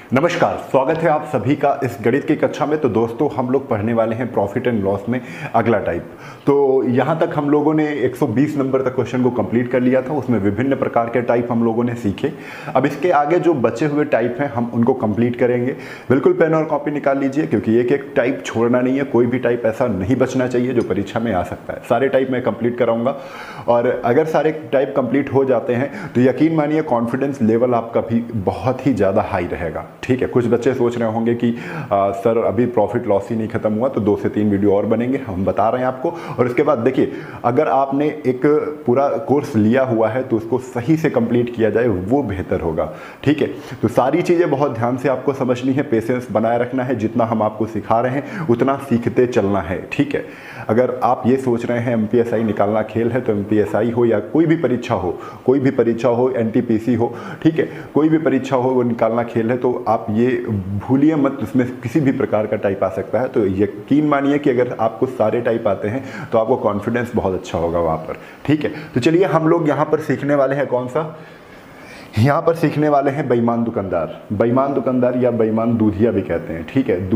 नमस्कार, स्वागत है आप सभी का इस गणित की कक्षा में। तो दोस्तों, हम लोग पढ़ने वाले हैं प्रॉफिट एंड लॉस में अगला टाइप। तो यहाँ तक हम लोगों ने 120 नंबर तक क्वेश्चन को कंप्लीट कर लिया था। उसमें विभिन्न प्रकार के टाइप हम लोगों ने सीखे। अब इसके आगे जो बचे हुए टाइप हैं हम उनको कंप्लीट करेंगे। बिल्कुल पेन और कॉपी निकाल लीजिए, क्योंकि एक एक टाइप छोड़ना नहीं है। कोई भी टाइप ऐसा नहीं बचना चाहिए जो परीक्षा में आ सकता है। सारे टाइप मैं कंप्लीट कराऊंगा, और अगर सारे टाइप कंप्लीट हो जाते हैं तो यकीन मानिए कॉन्फिडेंस लेवल आपका भी बहुत ही ज़्यादा हाई रहेगा। ठीक है, कुछ बच्चे सोच रहे होंगे कि सर अभी प्रॉफिट लॉस ही नहीं खत्म हुआ, तो 2 से 3 वीडियो और बनेंगे, हम बता रहे हैं आपको। और उसके बाद देखिए, अगर आपने एक पूरा कोर्स लिया हुआ है तो उसको सही से कंप्लीट किया जाए, वो बेहतर होगा। ठीक है, तो सारी चीज़ें बहुत ध्यान से आपको समझनी है, पेशेंस बनाए रखना है। जितना हम आपको सिखा रहे हैं उतना सीखते चलना है। ठीक है, अगर आप ये सोच रहे हैं MPSI निकालना खेल है, तो MPSI हो या कोई भी परीक्षा हो, कोई भी परीक्षा हो, NTPC हो, ठीक है, कोई भी परीक्षा हो वो निकालना खेल है, तो आप ये भूलिए मत, उसमें किसी भी प्रकार का टाइप आ सकता है। तो यकीन मानिए कि अगर आपको सारे टाइप आते हैं तो आपको कॉन्फिडेंस बहुत अच्छा होगा वहाँ पर। ठीक है, तो चलिए हम लोग यहाँ पर सीखने वाले हैं कौन सा, यहाँ पर सीखने वाले हैं बेईमान दुकानदार। बेईमान दुकानदार या बेईमान दूधिया भी कहते हैं। ठीक है,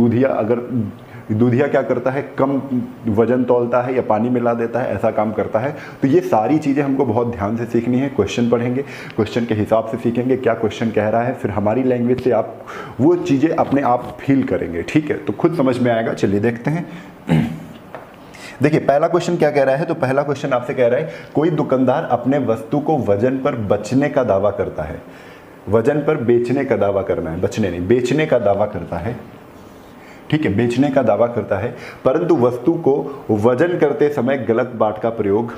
दूधिया क्या करता है, कम वजन तौलता है या पानी मिला देता है, ऐसा काम करता है। तो ये सारी चीज़ें हमको बहुत ध्यान से सीखनी है। क्वेश्चन पढ़ेंगे, क्वेश्चन के हिसाब से सीखेंगे क्या क्वेश्चन कह रहा है, फिर हमारी लैंग्वेज से आप वो चीज़ें अपने आप फील करेंगे। ठीक है, तो खुद समझ में आएगा। चलिए देखते हैं। देखिए पहला क्वेश्चन क्या कह रहा है। तो पहला क्वेश्चन आपसे कह रहा है, कोई दुकानदार अपने वस्तु को वजन पर बचने का दावा करता है। वजन पर बेचने का दावा करना है, बचने नहीं, बेचने का दावा करता है। ठीक है, बेचने का दावा करता है, परंतु वस्तु को वजन करते समय गलत बाट का प्रयोग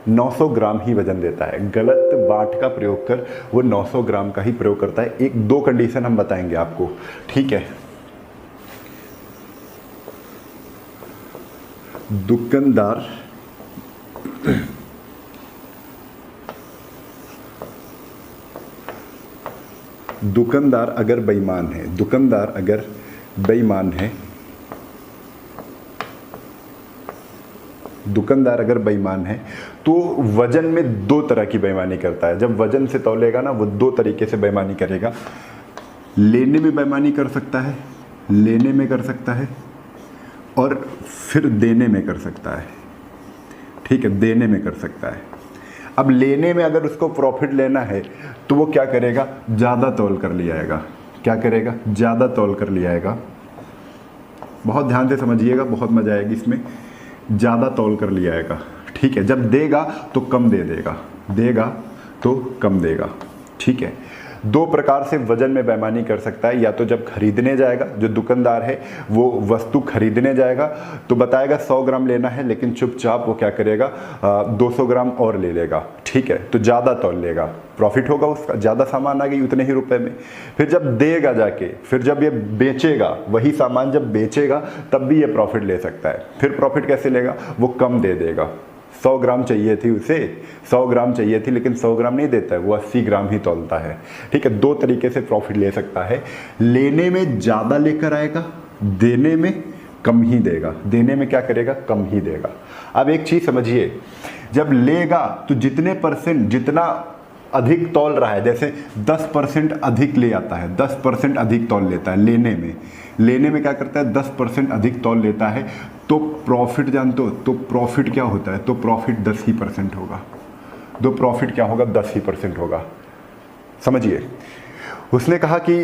900 ग्राम ही वजन देता है। गलत बाट का प्रयोग कर वो 900 ग्राम का ही प्रयोग करता है। 1-2 कंडीशन हम बताएंगे आपको। ठीक है, दुकानदार अगर बेईमान है, दुकानदार अगर बेईमान है, दुकानदार अगर बेईमान है तो वजन में 2 तरह की बेईमानी करता है। जब वजन से तौलेगा ना, वो 2 तरीके से बेईमानी करेगा। लेने में बेईमानी कर सकता है, लेने में कर सकता है, और फिर देने में कर सकता है। ठीक है, देने में कर सकता है। अब लेने में अगर उसको प्रॉफिट लेना है तो वो क्या करेगा, ज़्यादा तौल कर ले आएगा। क्या करेगा, ज़्यादा तौल कर ले आएगा। बहुत ध्यान से समझिएगा, बहुत मजा आएगी इसमें। ज़्यादा तौल कर ले आएगा। ठीक है, जब देगा तो कम दे देगा, देगा तो कम देगा। ठीक है, 2 प्रकार से वजन में बेईमानी कर सकता है। या तो जब खरीदने जाएगा, जो दुकानदार है वो वस्तु खरीदने जाएगा तो बताएगा 100 ग्राम लेना है, लेकिन चुपचाप वो क्या करेगा, 200 ग्राम और ले लेगा। ठीक है, तो ज़्यादा तौल लेगा, प्रॉफिट होगा उसका, ज़्यादा सामान आ गई उतने ही रुपए में। फिर जब देगा जाके, फिर जब ये बेचेगा, वही सामान जब बेचेगा तब भी ये प्रॉफिट ले सकता है। फिर प्रॉफिट कैसे लेगा, वो कम दे देगा। 100 ग्राम चाहिए थी उसे, 100 ग्राम चाहिए थी, लेकिन 100 ग्राम नहीं देता है, वो 80 ग्राम ही तौलता है। ठीक है, 2 तरीके से प्रॉफिट ले सकता है। लेने में ज़्यादा लेकर आएगा, देने में कम ही देगा। देने में क्या करेगा, कम ही देगा। अब एक चीज़ समझिए, जब लेगा तो जितने परसेंट, जितना अधिक तौल रहा है, जैसे 10% अधिक ले आता है, 10% अधिक तौल लेता है लेने में। लेने में क्या करता है, 10% अधिक तौल लेता है, तो प्रॉफिट जानते हो, तो प्रॉफिट क्या होता है, तो प्रॉफिट 10% होगा। तो प्रॉफिट क्या होगा, 10% होगा। समझिए, उसने कहा कि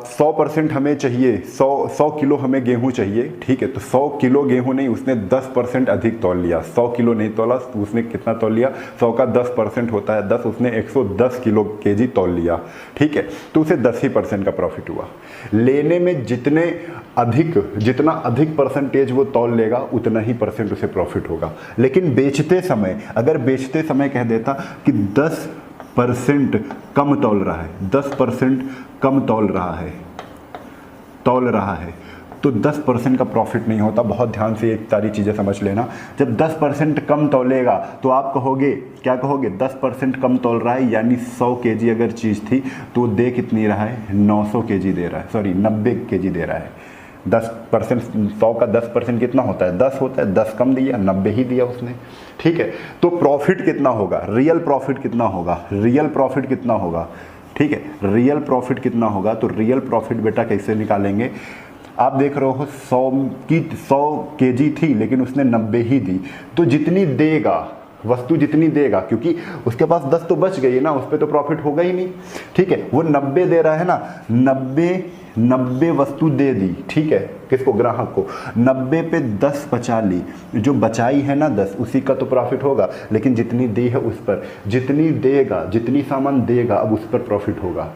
100% हमें चाहिए, 100 किलो हमें गेहूं चाहिए। ठीक है, तो 100 किलो गेहूं नहीं, उसने 10% अधिक तौल लिया। 100 किलो नहीं तौला, उसने कितना तौल लिया, 100 का 10% होता है 10, उसने 110 किलो केजी तौल लिया। ठीक है, तो उसे 10% का प्रॉफिट हुआ। लेने में जितना अधिक परसेंटेज वो तौल लेगा उतना ही परसेंट उसे प्रॉफिट होगा। लेकिन बेचते समय, अगर बेचते समय कह देता कि 10% कम तौल रहा है, 10% कम तौल रहा है, तो 10% का प्रॉफिट नहीं होता। बहुत ध्यान से ये सारी चीज़ें समझ लेना। जब 10% कम तौलेगा तो आप कहोगे, क्या कहोगे, 10% कम तौल रहा है, यानी 100 केजी अगर चीज़ थी तो दे कितनी रहा है, 900 केजी दे रहा है, सॉरी 90 केजी दे रहा है। 10%, 100 का 10% कितना होता है, 10 होता है, 10 कम दिया, 90 ही दिया उसने। ठीक है, तो प्रॉफिट कितना होगा, रियल प्रॉफिट कितना होगा, रियल प्रॉफिट कितना होगा। ठीक है, रियल प्रॉफिट कितना होगा, तो रियल प्रॉफिट बेटा कैसे निकालेंगे, आप देख रहे हो 100 केजी थी लेकिन उसने 90 ही दी, तो जितनी देगा वस्तु जितनी देगा, क्योंकि उसके पास 10 तो बच गई ना, उस पर तो प्रॉफिट होगा ही नहीं, ठीक है, वो 90 दे रहा है ना, 90 वस्तु दे दी, ठीक है, किसको, ग्राहक को, 90 पे 10 बचा ली, जो बचाई है ना 10 उसी का तो प्रॉफिट होगा, लेकिन जितनी दी है उस पर, जितनी देगा, जितनी सामान देगा अब उस पर प्रॉफिट होगा।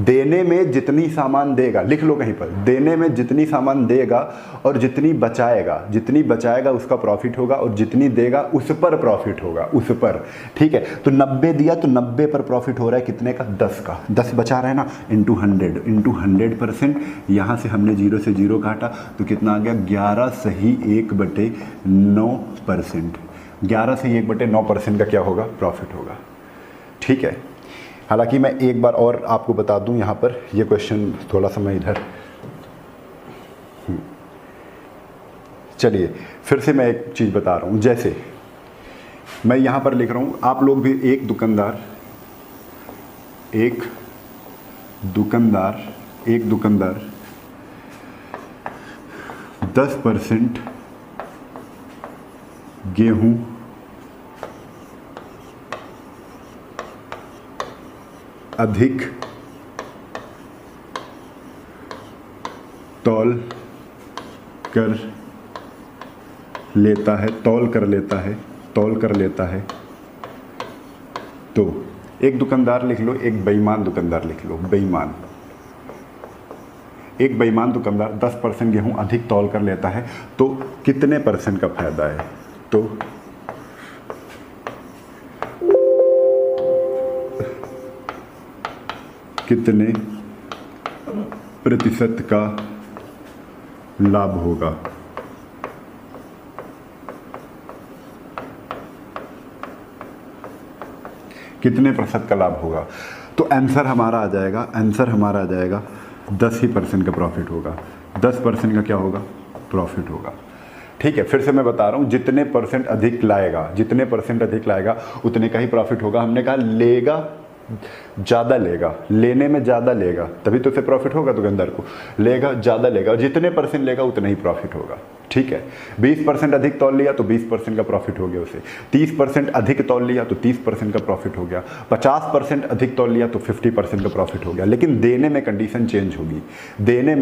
देने में जितनी सामान देगा, लिख लो कहीं पर, देने में जितनी सामान देगा और जितनी बचाएगा उसका प्रॉफिट होगा, और जितनी देगा उस पर प्रॉफिट होगा, उस पर, ठीक है। तो 90 दिया तो 90 पर प्रॉफिट हो रहा है कितने का, 10 का, 10 बचा रहा है ना, इंटू 100%, यहाँ से हमने 0 से 0 काटा तो कितना आ गया, 11 सही 1/9%, 11 सही 1/9% का क्या होगा, प्रॉफिट होगा, ठीक है। हालांकि मैं एक बार और आपको बता दूं, यहाँ पर ये क्वेश्चन थोड़ा सा मैं इधर, चलिए फिर से मैं एक चीज़ बता रहा हूँ, जैसे मैं यहाँ पर लिख रहा हूँ, आप लोग भी एक दुकानदार 10% गेहूँ अधिक तौल कर लेता है, तो एक दुकानदार लिख लो, एक बेईमान दुकानदार लिख लो, एक बेईमान दुकानदार 10% गेहूं अधिक तौल कर लेता है, तो कितने % का फायदा है, तो कितने प्रतिशत का लाभ होगा, कितने प्रतिशत का लाभ होगा, तो आंसर हमारा आ जाएगा 10% का प्रॉफिट होगा, 10% का क्या होगा, प्रॉफिट होगा, ठीक है। फिर से मैं बता रहा हूँ, जितने % अधिक लाएगा उतने का ही प्रॉफिट होगा। हमने कहा लेगा ज़्यादा लेगा, लेने में ज़्यादा लेगा तभी तो उसे प्रॉफिट होगा, दुकानदार को लेगा ज़्यादा लेगा, और जितने % लेगा उतना ही प्रॉफिट होगा, ठीक है। 20% अधिक तौल लिया तो 20% का प्रॉफिट हो गया उसे, 30% अधिक तौल लिया तो 30% का प्रॉफिट हो गया, 50% अधिक तौल लिया तो 50% का प्रॉफिट हो गया। लेकिन देने में कंडीशन चेंज होगी, देने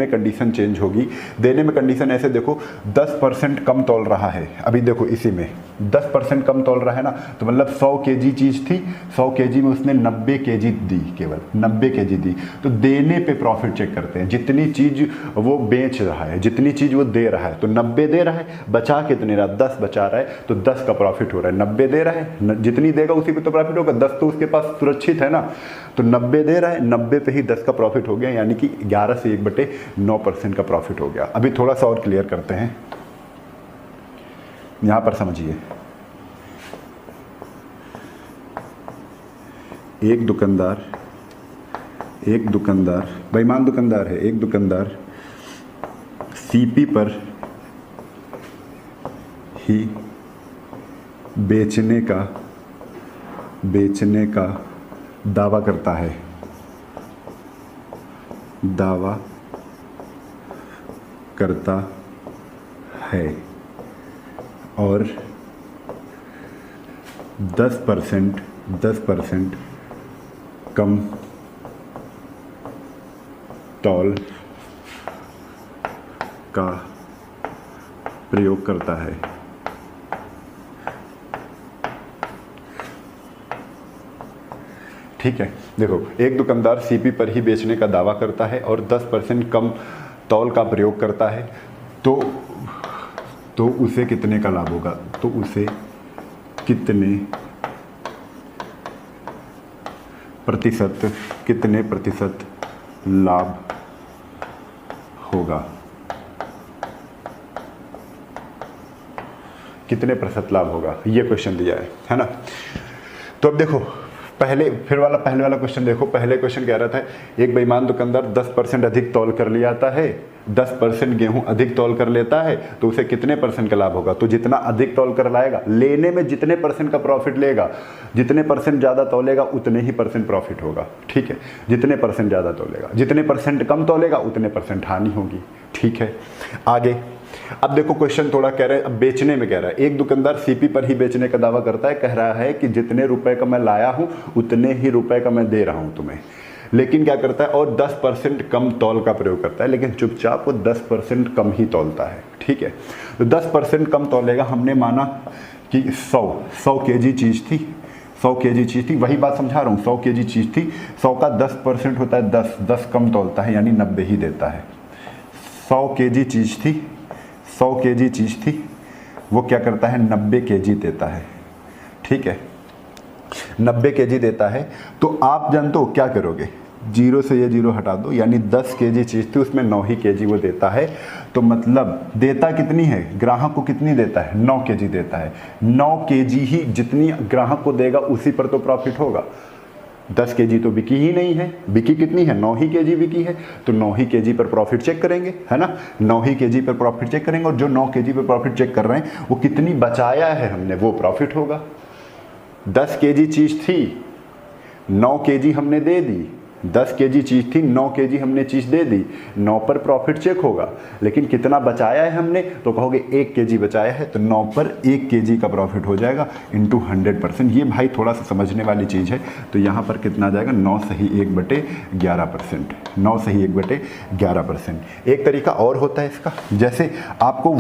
में कंडीशन ऐसे देखो, 10% कम तौल रहा है, अभी देखो इसी में 10% कम तौल रहा है ना, तो मतलब 100 केजी चीज़ थी, 100 केजी में उसने 90 केजी दी, केवल 90 केजी दी, तो देने पे प्रॉफिट चेक करते हैं, जितनी चीज़ वो बेच रहा है, जितनी चीज़ वो दे रहा है, तो 90 दे रहा है, बचा कितने रहा, 10 बचा रहा है, तो 10 का प्रॉफिट हो रहा है, 90 दे रहा है, जितनी देगा उसी पे तो प्रॉफिट होगा, 10 तो उसके पास सुरक्षित है ना, तो 90 दे रहा है, 90 पे ही 10 का प्रॉफिट हो गया, यानी कि 11 से 1/9% का प्रॉफिट हो गया। अभी थोड़ा सा और क्लियर करते हैं, यहां पर समझिए, एक दुकानदार बेईमान दुकानदार है, एक दुकानदार सीपी पर ही बेचने का दावा करता है और 10% कम तौल का प्रयोग करता है। ठीक है, देखो एक दुकानदार सीपी पर ही बेचने का दावा करता है और 10% कम तौल का प्रयोग करता है, तो उसे कितने का लाभ होगा, तो उसे कितने प्रतिशत लाभ होगा, कितने प्रतिशत लाभ होगा, ये क्वेश्चन दिया है ना। तो अब देखो पहले वाला क्वेश्चन देखो। पहले क्वेश्चन कह रहा था एक बेईमान दुकानदार 10% अधिक तौल कर ले आता है, 10% गेहूं अधिक तौल कर लेता है, तो उसे कितने % का लाभ होगा? तो जितना अधिक तौल कर लाएगा, लेने में जितने % का प्रॉफिट लेगा, जितने % ज़्यादा तौलेगा उतने ही % प्रॉफिट होगा। ठीक है, जितने % ज़्यादा तौलेगा, जितने % कम तौलेगा उतने % हानि होगी। ठीक है, आगे अब देखो क्वेश्चन थोड़ा कह रहे हैं, अब बेचने में कह रहा है एक दुकानदार सीपी पर ही बेचने का दावा करता है, कह रहा है कि जितने रुपए का मैं लाया हूं उतने ही रुपए का मैं दे रहा हूं तुम्हें, लेकिन क्या करता है और 10% कम तौल का प्रयोग करता है, लेकिन चुपचाप वो 10% कम ही तौलता है। ठीक है, तो 10% कम तौलेगा। हमने माना कि 100 kg चीज़ थी, 100 kg चीज़ थी, वही बात समझा रहा हूँ, 100 kg चीज़ थी, 100 का 10% होता है 10 कम तौलता है, यानी 90 ही देता है। 100 kg चीज़ थी, 100 kg चीज़ थी, वो क्या करता है 90 kg देता है। ठीक है, 90 kg देता है। तो आप जानते हो क्या करोगे, 0 से ये 0 हटा दो, यानी 10 kg चीज़ थी उसमें 9 ही kg वो देता है। तो मतलब देता कितनी है, ग्राहक को कितनी देता है, 9 kg देता है। 9 kg ही जितनी ग्राहक को देगा उसी पर तो प्रॉफिट होगा। 10 kg तो बिकी ही नहीं है, बिकी कितनी है, 9 ही kg बिकी है, तो 9 ही kg पर प्रॉफिट चेक करेंगे, है ना, 9 ही kg पर प्रॉफिट चेक करेंगे, और जो 9 kg पर प्रॉफिट चेक कर रहे हैं वो कितनी बचाया है हमने, वो प्रॉफिट होगा। 10 kg चीज़ थी, 9 kg हमने दे दी, 10 kg चीज़ थी, 9 kg हमने चीज़ दे दी, 9 पर प्रॉफिट चेक होगा, लेकिन कितना बचाया है हमने, तो कहोगे 1 kg बचाया है, तो 9 पर 1 kg का प्रॉफिट हो जाएगा इंटू 100%। ये भाई थोड़ा सा समझने वाली चीज़ है। तो यहाँ पर कितना आ जाएगा, 9 सही 1/11%, 9 सही 1/11%। एक तरीका और होता है इसका, जैसे आपको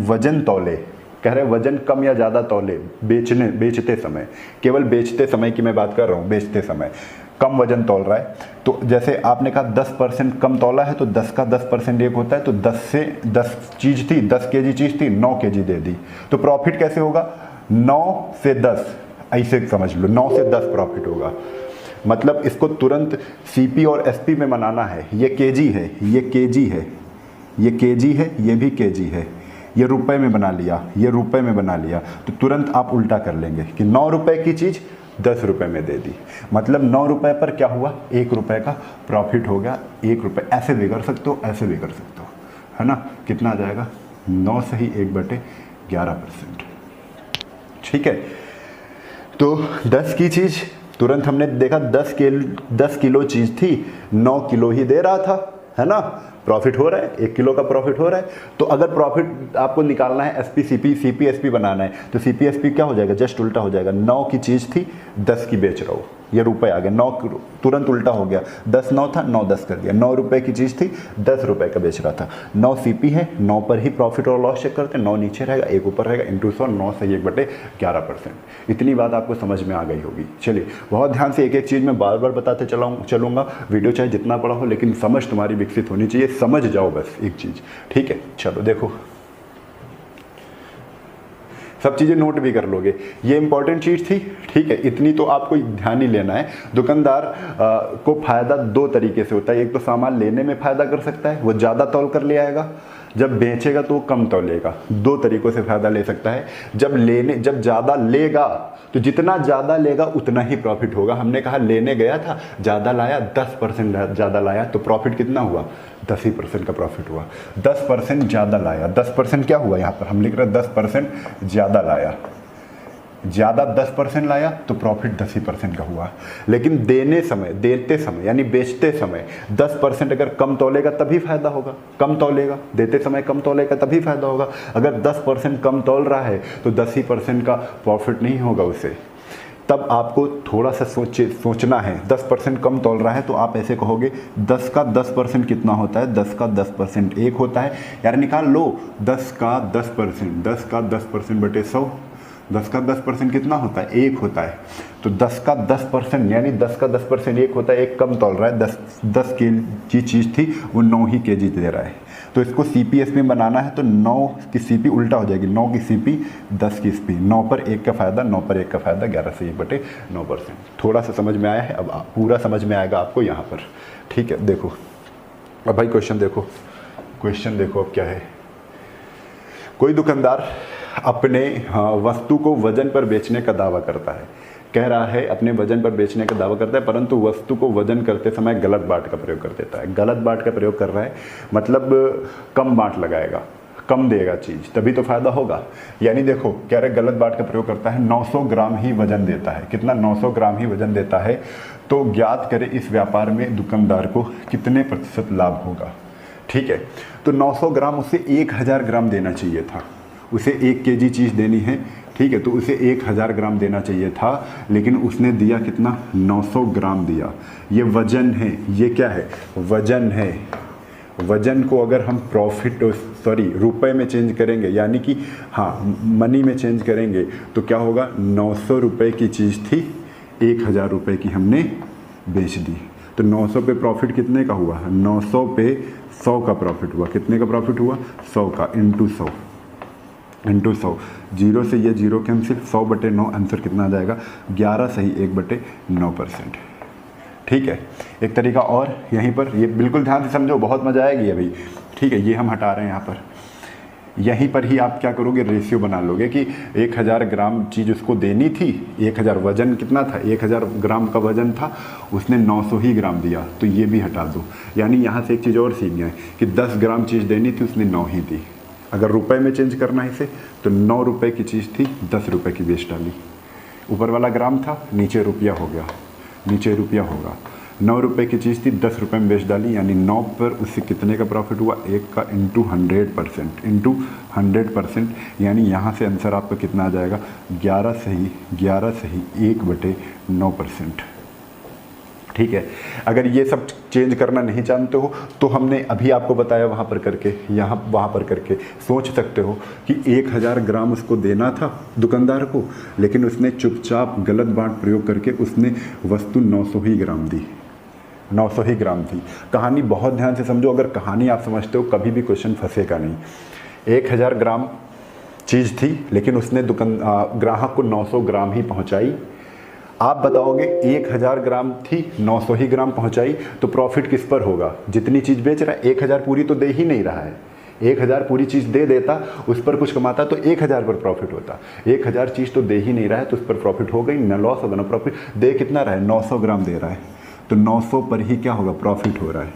वजन तौले, कह रहे हैं वजन कम या ज़्यादा तौले बेचते समय, केवल बेचते समय की मैं बात कर रहा हूँ, बेचते समय कम वजन तौल रहा है, तो जैसे आपने कहा 10% कम तौला है, तो 10 का 10% एक होता है, तो 10 से 10 चीज़ थी, 10 kg चीज़ थी, 9 kg दे दी, तो प्रॉफिट कैसे होगा, 9 से 10, ऐसे समझ लो, 9 से 10 प्रॉफिट होगा। मतलब इसको तुरंत सीपी और एसपी में बनाना है। ये केजी है, ये केजी है, ये केजी है, ये भी केजी है, ये रुपए में बना लिया, ये रुपए में बना लिया, तो तुरंत आप उल्टा कर लेंगे कि 9 रुपए की चीज़ 10 रुपए में दे दी, मतलब 9 रुपए पर क्या हुआ, 1 रुपए का प्रॉफिट हो गया। 1 रुपए ऐसे भी कर सकते हो, ऐसे भी कर सकते हो, है ना। कितना आ जाएगा, 9 सही 1/11%। ठीक है, तो 10 की चीज़ तुरंत हमने देखा 10 किलो चीज़ थी, 9 किलो ही दे रहा था, है ना, प्रॉफिट हो रहा है, 1 किलो का प्रॉफिट हो रहा है। तो अगर प्रॉफिट आपको निकालना है, एसपी सीपी, सीपी एसपी बनाना है, तो सीपी एसपी क्या हो जाएगा, जस्ट उल्टा हो जाएगा। 9 की चीज़ थी, 10 की बेच रहा हूँ, ये रुपए आ गया, 9 तुरंत उल्टा हो गया, 10 9 था, 9 10 कर दिया। 9 रुपए की चीज़ थी, 10 रुपए का बेच रहा था। 9 सीपी है, 9 पर ही प्रॉफिट और लॉस चेक करते हैं, 9 नीचे रहेगा, 1 ऊपर रहेगा, इंटू 100, 9 सही 1/11%। इतनी बात आपको समझ में आ गई होगी। चलिए, बहुत ध्यान से एक एक चीज़ मैं बार बार बताते चलूँगा, वीडियो चाहे जितना बड़ा हो, लेकिन समझ तुम्हारी विकसित होनी चाहिए, समझ जाओ बस एक चीज़। ठीक है, चलो देखो, सब चीज़ें नोट भी कर लोगे, ये इंपॉर्टेंट चीज़ थी। ठीक है, इतनी तो आपको ध्यान ही लेना है। दुकानदार को फ़ायदा 2 तरीके से होता है, एक तो सामान लेने में फ़ायदा कर सकता है, वो ज़्यादा तौल कर ले आएगा, जब बेचेगा तो वो कम तौलेगा। 2 तरीक़ों से फ़ायदा ले सकता है। जब ज़्यादा लेगा तो जितना ज़्यादा लेगा उतना ही प्रॉफिट होगा। हमने कहा लेने गया था, ज़्यादा लाया, 10% ज़्यादा लाया, तो प्रॉफिट कितना हुआ, 10% का प्रॉफिट हुआ। 10% ज़्यादा लाया, 10% क्या हुआ, यहाँ पर हम लिख रहे हैं 10% ज़्यादा लाया, ज़्यादा 10% लाया तो प्रॉफिट 10% का हुआ। लेकिन देते समय यानी बेचते समय 10% अगर कम तौलेगा तभी फायदा होगा, कम तौलेगा, देते समय कम तौलेगा तभी फायदा होगा। अगर 10% कम तौल रहा है तो 10% का प्रॉफिट नहीं होगा उसे। तब आपको थोड़ा सा सोचना है। 10% कम तौल रहा है तो आप ऐसे कहोगे 10 का 10% कितना होता है, 10 का 10% 1 होता है। यार निकाल लो, 10 का 10%, 10 का 10% बटे 100, 10 का 10% कितना होता है, 1 होता है। तो 10 का 10% यानी 10 का 10% 1 होता है, 1 कम तौल रहा है। 10 की चीज़ थी वो 9 ही केजी दे रहा है। तो इसको सीपीएस में बनाना है तो 9 की सीपी उल्टा हो जाएगी, 9 की सीपी 10 की स्पी, 9 पर 1 का फ़ायदा, 9 पर 1 का फ़ायदा, 11 से 1/9%। थोड़ा सा समझ में आया है, अब पूरा समझ में आएगा आपको यहाँ पर। ठीक है, देखो अब भाई क्वेश्चन देखो अब क्या है। कोई दुकानदार अपने वस्तु को वजन पर बेचने का दावा करता है, कह रहा है अपने वजन पर बेचने का दावा करता है, परंतु वस्तु को वजन करते समय गलत बाट का प्रयोग कर देता है। गलत बाट का प्रयोग कर रहा है मतलब कम बाट लगाएगा, कम देगा चीज़, तभी तो फायदा होगा। यानी देखो कह रहे गलत बाट का प्रयोग करता है, 900 ग्राम ही वजन देता है। कितना? 900 ग्राम ही वजन देता है। तो ज्ञात करें इस व्यापार में दुकानदार को कितने प्रतिशत लाभ होगा। ठीक है, तो 900 ग्राम उसे 1000 ग्राम देना चाहिए था, उसे 1 केजी चीज़ देनी है। ठीक है, तो उसे 1000 ग्राम देना चाहिए था, लेकिन उसने दिया कितना? 900 ग्राम दिया। ये वजन है, ये क्या है? वजन है। वजन को अगर हम रुपए में चेंज करेंगे, यानी कि हाँ मनी में चेंज करेंगे, तो क्या होगा? 900 रुपये की चीज़ थी, 1000 रुपये की हमने बेच दी। तो 900 पे प्रॉफिट कितने का हुआ? 900 पे 100 का प्रॉफिट हुआ। कितने का प्रॉफिट हुआ? 100 का, इंटू 100। जीरो से ये जीरो कैंसिल, 100/9 आंसर कितना आ जाएगा? 11 सही 1/9%। ठीक है, एक तरीका और यहीं पर, ये बिल्कुल ध्यान से समझो, बहुत मजा आएगी अभी। ठीक है, ये हम हटा रहे हैं यहाँ पर। यहीं पर ही आप क्या करोगे? रेशियो बना लोगे कि 1000 ग्राम चीज़ उसको देनी थी, 1000 वजन कितना था? 1000 ग्राम का वजन था, उसने 900 ही ग्राम दिया, तो ये भी हटा दो। यानी यहाँ से एक चीज़ और सीख गए कि 10 ग्राम चीज़ देनी थी, उसने 9 ही दी। अगर रुपए में चेंज करना है इसे, तो 9 रुपये की चीज़ थी, 10 रुपये की बेच डाली। ऊपर वाला ग्राम था, नीचे रुपया हो गया, नीचे रुपया होगा। 9 रुपये की चीज़ थी, 10 रुपये में बेच डाली, यानी 9 पर उससे कितने का प्रॉफिट हुआ? 1 का, इंटू 100%, यानी यहाँ से आंसर आपका कितना आ जाएगा? 11 सही 1/9%। ठीक है, अगर ये सब चेंज करना नहीं जानते हो तो हमने अभी आपको बताया वहाँ पर करके, वहाँ पर करके सोच सकते हो कि 1000 ग्राम उसको देना था दुकानदार को, लेकिन उसने चुपचाप गलत बाट प्रयोग करके उसने वस्तु 900 ही ग्राम दी, 900 ही ग्राम थी। कहानी बहुत ध्यान से समझो, अगर कहानी आप समझते हो कभी भी क्वेश्चन फंसेगा नहीं। 1000 ग्राम चीज़ थी, लेकिन उसने ग्राहक को 900 ग्राम ही पहुँचाई। आप बताओगे 1000 ग्राम थी, 900 ही ग्राम पहुंचाई, तो प्रॉफिट किस पर होगा? जितनी चीज़ बेच रहा है, 1000 पूरी तो दे ही नहीं रहा है। 1000 पूरी चीज़ दे देता, उस पर कुछ कमाता तो 1000 पर प्रॉफिट होता। 1000 चीज़ तो दे ही नहीं रहा है, तो उस पर प्रॉफिट हो गई, न लॉस होगा न प्रॉफिट। दे कितना रहा है? 900 ग्राम दे रहा है, तो 900 पर ही क्या होगा? प्रॉफिट हो रहा है।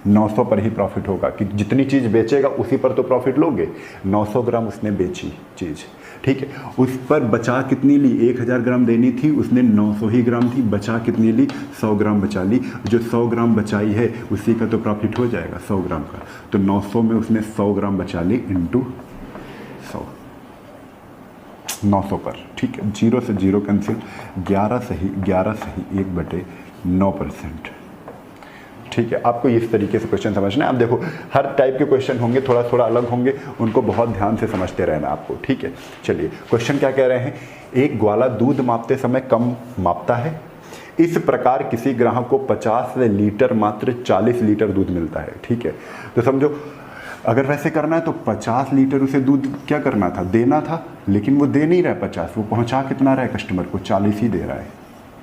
900 पर ही प्रॉफिट होगा कि जितनी चीज़ बेचेगा उसी पर तो प्रॉफिट लोगे। 900 ग्राम उसने बेची चीज़, ठीक है, उस पर बचा कितनी ली? 1000 ग्राम देनी थी, उसने 900 ही ग्राम थी, बचा कितनी ली? 100 ग्राम बचा ली। जो 100 ग्राम बचाई है उसी का तो प्रॉफिट हो जाएगा 100 ग्राम का। तो 900 में उसने 100 ग्राम बचा ली, इंटू 100, 900 पर। ठीक है, 0 से 0 कैंसिल, 11 सही 1/9%। ठीक है, आपको इस तरीके से क्वेश्चन समझना है। अब देखो हर टाइप के क्वेश्चन होंगे, थोड़ा थोड़ा अलग होंगे, उनको बहुत ध्यान से समझते रहना आपको। ठीक है, चलिए क्वेश्चन क्या कह रहे हैं? एक ग्वाला दूध मापते समय कम मापता है, इस प्रकार किसी ग्राहक को 50 लीटर मात्र 40 लीटर दूध मिलता है। ठीक है, तो समझो अगर वैसे करना है तो 50 लीटर उसे दूध क्या करना था? देना था, लेकिन वो दे नहीं रहा है 50, वो पहुंचा कितना रहा है कस्टमर को? 40 ही दे रहा है।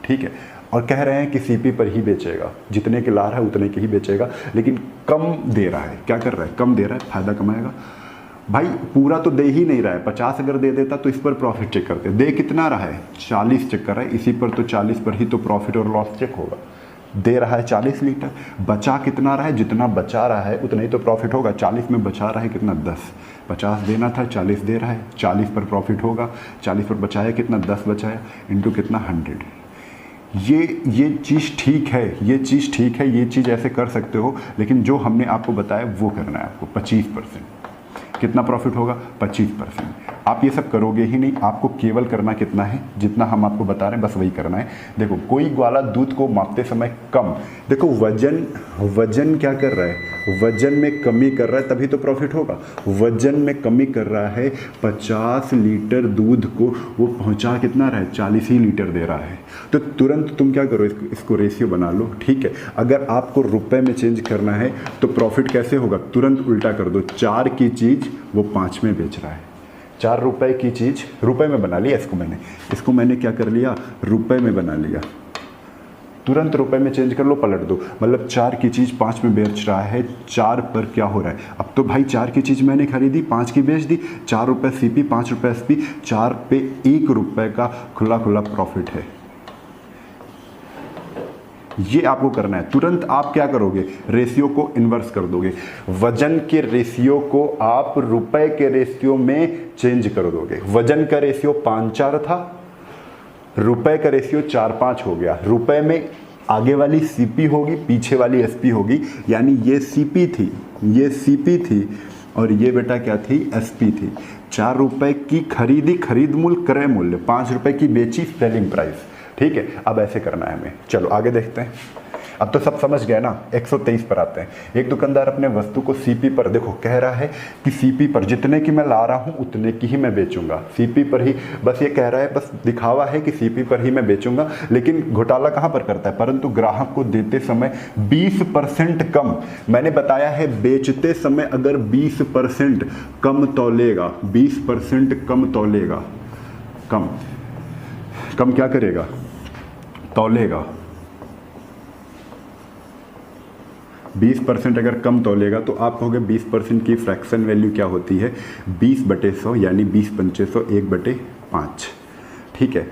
ठीक है, और कह रहे हैं कि सीपी पर ही बेचेगा, जितने के ला रहा है उतने के ही बेचेगा, लेकिन कम दे रहा है। क्या कर रहा है? कम दे रहा है, फायदा कमाएगा। भाई पूरा तो दे ही नहीं रहा है, 50 अगर दे देता तो इस पर प्रॉफिट चेक करते। दे कितना रहा है? 40 चेक कर रहा है, इसी पर तो 40 पर ही तो प्रॉफिट और लॉस चेक होगा। दे रहा है 40 लीटर, बचा कितना रहा है? जितना बचा रहा है उतना ही तो प्रॉफिट होगा। 40 में बचा रहा है कितना? 10। 50 देना था, 40 दे रहा है, 40 पर प्रॉफिट होगा। 40 पर बचाया कितना? 10 बचाया, इंटू कितना? 100। ये चीज़ ठीक है, ये चीज़ ठीक है, ये चीज़ ऐसे कर सकते हो, लेकिन जो हमने आपको बताया वो करना है आपको। 25% कितना प्रॉफिट होगा? 25%। आप ये सब करोगे ही नहीं, आपको केवल करना कितना है? जितना हम आपको बता रहे हैं बस वही करना है। देखो कोई ग्वाला दूध को मापते समय कम, देखो वजन क्या कर रहा है? वजन में कमी कर रहा है, तभी तो प्रॉफिट होगा। वजन में कमी कर रहा है, 50 लीटर दूध को वो पहुंचा कितना रहा है? 40 ही लीटर दे रहा है। तो तुरंत तुम क्या करो? इसको रेशियो बना लो। ठीक है, अगर आपको रुपए में चेंज करना है तो प्रॉफिट कैसे होगा? तुरंत उल्टा कर दो। 4 की चीज़ वो 5 में बेच रहा है। 4 रुपए की चीज़ रुपए में बना लिया, इसको मैंने क्या कर लिया? रुपए में बना लिया। तुरंत रुपए में चेंज कर लो, पलट दो, मतलब 4 की चीज़ 5 में बेच रहा है। 4 पर क्या हो रहा है? अब तो भाई 4 की चीज़ मैंने खरीदी, 5 की बेच दी, 4 रुपये सीपी, 5 रुपये एसपी, 4 पे 1 रुपये का खुला प्रॉफिट है। ये आपको करना है। तुरंत आप क्या करोगे, रेशियो को इन्वर्स कर दोगे। वजन के रेशियो को आप रुपए के रेशियो में चेंज कर दोगे। वजन का रेशियो 5-4 था, रुपए का रेशियो 4-5 हो गया। रुपए में आगे वाली सीपी होगी, पीछे वाली एसपी होगी, यानी ये सीपी थी, ये सीपी थी और ये बेटा क्या थी, एसपी थी। 4 रुपए की खरीदी, खरीद मूल्य, क्रय मूल्य, 5 रुपए की बेची, सेलिंग प्राइस। ठीक है, अब ऐसे करना है हमें। चलो आगे देखते हैं। अब तो सब समझ गए ना। 123 पर आते हैं। एक दुकानदार अपने वस्तु को सीपी पर, देखो कह रहा है कि सीपी पर जितने की मैं ला रहा हूं उतने की ही मैं बेचूंगा। सीपी पर ही बस ये कह रहा है, बस दिखावा है कि सीपी पर ही मैं बेचूंगा, लेकिन घोटाला कहां पर करता है, परंतु ग्राहक को देते समय 20% कम। मैंने बताया है बेचते समय अगर 20% कम तौलेगा, 20% कम तौलेगा, कम क्या करेगा, तौलेगा। 20% अगर कम तौलेगा तो आप कहोगे 20% की फ्रैक्शन वैल्यू क्या होती है, 20/100 यानी 20/500 1/5। ठीक है,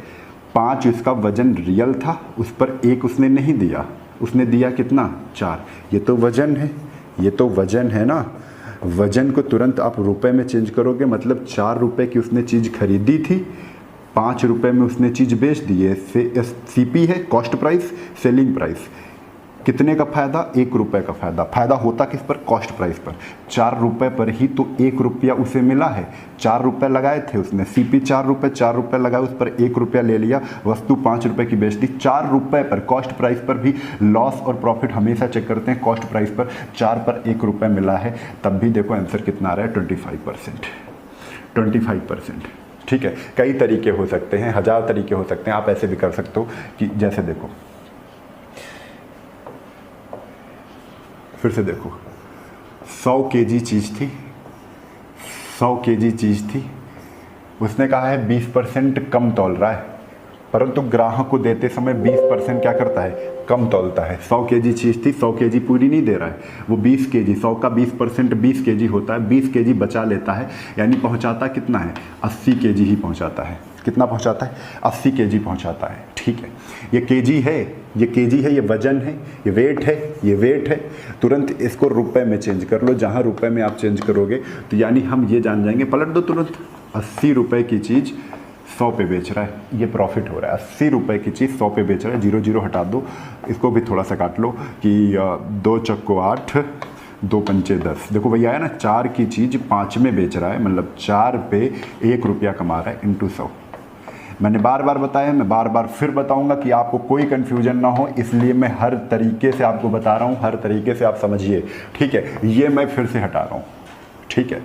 5 इसका वजन रियल था, उस पर 1 उसने नहीं दिया, उसने दिया कितना, 4। ये तो वजन है, ये तो वजन है ना। वजन को तुरंत आप रुपए में चेंज करोगे, मतलब 4 रुपए की उसने चीज़ खरीदी थी, 5 रुपए में उसने चीज़ बेच दी है। सीपी है, कॉस्ट प्राइस, सेलिंग प्राइस। कितने का फायदा, 1 रुपए का फायदा। फायदा होता किस पर, कॉस्ट प्राइस पर। 4 रुपए पर ही तो 1 रुपया उसे मिला है। 4 रुपए लगाए थे उसने, सीपी 4 रुपए लगाए, उस पर 1 रुपया ले लिया, वस्तु 5 रुपए की बेच दी। 4 रुपए पर, कॉस्ट प्राइस पर भी लॉस और प्रॉफिट हमेशा चेक करते हैं। कॉस्ट प्राइस पर 4 पर 1 रुपया मिला है, तब भी देखो आंसर कितना आ रहा है, 25%। 25%। ठीक है, कई तरीके हो सकते हैं, 1000 तरीके हो सकते हैं। आप ऐसे भी कर सकते हो कि जैसे देखो, फिर से देखो, 100 केजी चीज़ थी, 100 केजी चीज़ थी, उसने कहा है 20% कम तौल रहा है, परंतु ग्राहक को देते समय 20% क्या करता है, कम तौलता है। 100 केजी चीज़ थी, 100 केजी पूरी नहीं दे रहा है, वो 20 केजी, 100 का 20% 20 केजी होता है, 20 केजी बचा लेता है, यानी पहुंचाता कितना है, 80 केजी ही पहुंचाता है। कितना पहुंचाता है, 80 केजी पहुंचाता है। ठीक है, ये केजी है, ये केजी है, ये वजन है, ये वेट है, ये वेट है। तुरंत इसको रुपए में चेंज कर लो। जहाँ रुपए में आप चेंज करोगे तो यानी हम ये जान जाएंगे, पलट दो तुरंत, 80 रुपए की चीज़ 100 पे बेच रहा है, ये प्रॉफिट हो रहा है। 80 रुपए की चीज़ 100 पे बेच रहा है। 0 0 हटा दो, इसको भी थोड़ा सा काट लो कि 2 चक्को 8, 2 पंचे 10। देखो भैया है ना, 4 की चीज़ 5 में बेच रहा है, मतलब 4 पे 1 रुपया कमा रहा है, इंटू 100। मैंने बार बार बताया, मैं बार बार फिर बताऊंगा कि आपको कोई कन्फ्यूजन ना हो, इसलिए मैं हर तरीके से आपको बता रहा हूँ, हर तरीके से आप समझिए। ठीक है, ये मैं फिर से हटा रहा हूँ। ठीक है,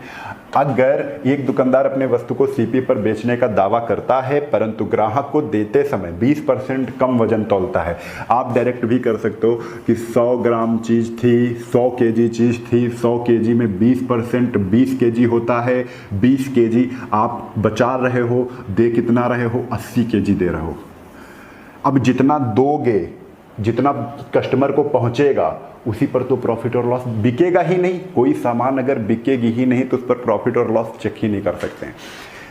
अगर एक दुकानदार अपने वस्तु को सीपी पर बेचने का दावा करता है, परंतु ग्राहक को देते समय 20% कम वजन तौलता है, आप डायरेक्ट भी कर सकते हो कि 100 ग्राम चीज़ थी, 100 केजी चीज़ थी, 100 केजी में 20% 20 केजी होता है, 20 केजी आप बचा रहे हो, दे कितना रहे हो, 80 केजी दे रहे हो। अब जितना दोगे, जितना कस्टमर को पहुंचेगा, उसी पर तो प्रॉफिट और लॉस बिकेगा ही नहीं। कोई सामान अगर बिकेगी ही नहीं तो उस पर प्रॉफिट और लॉस चेक ही नहीं कर सकते हैं।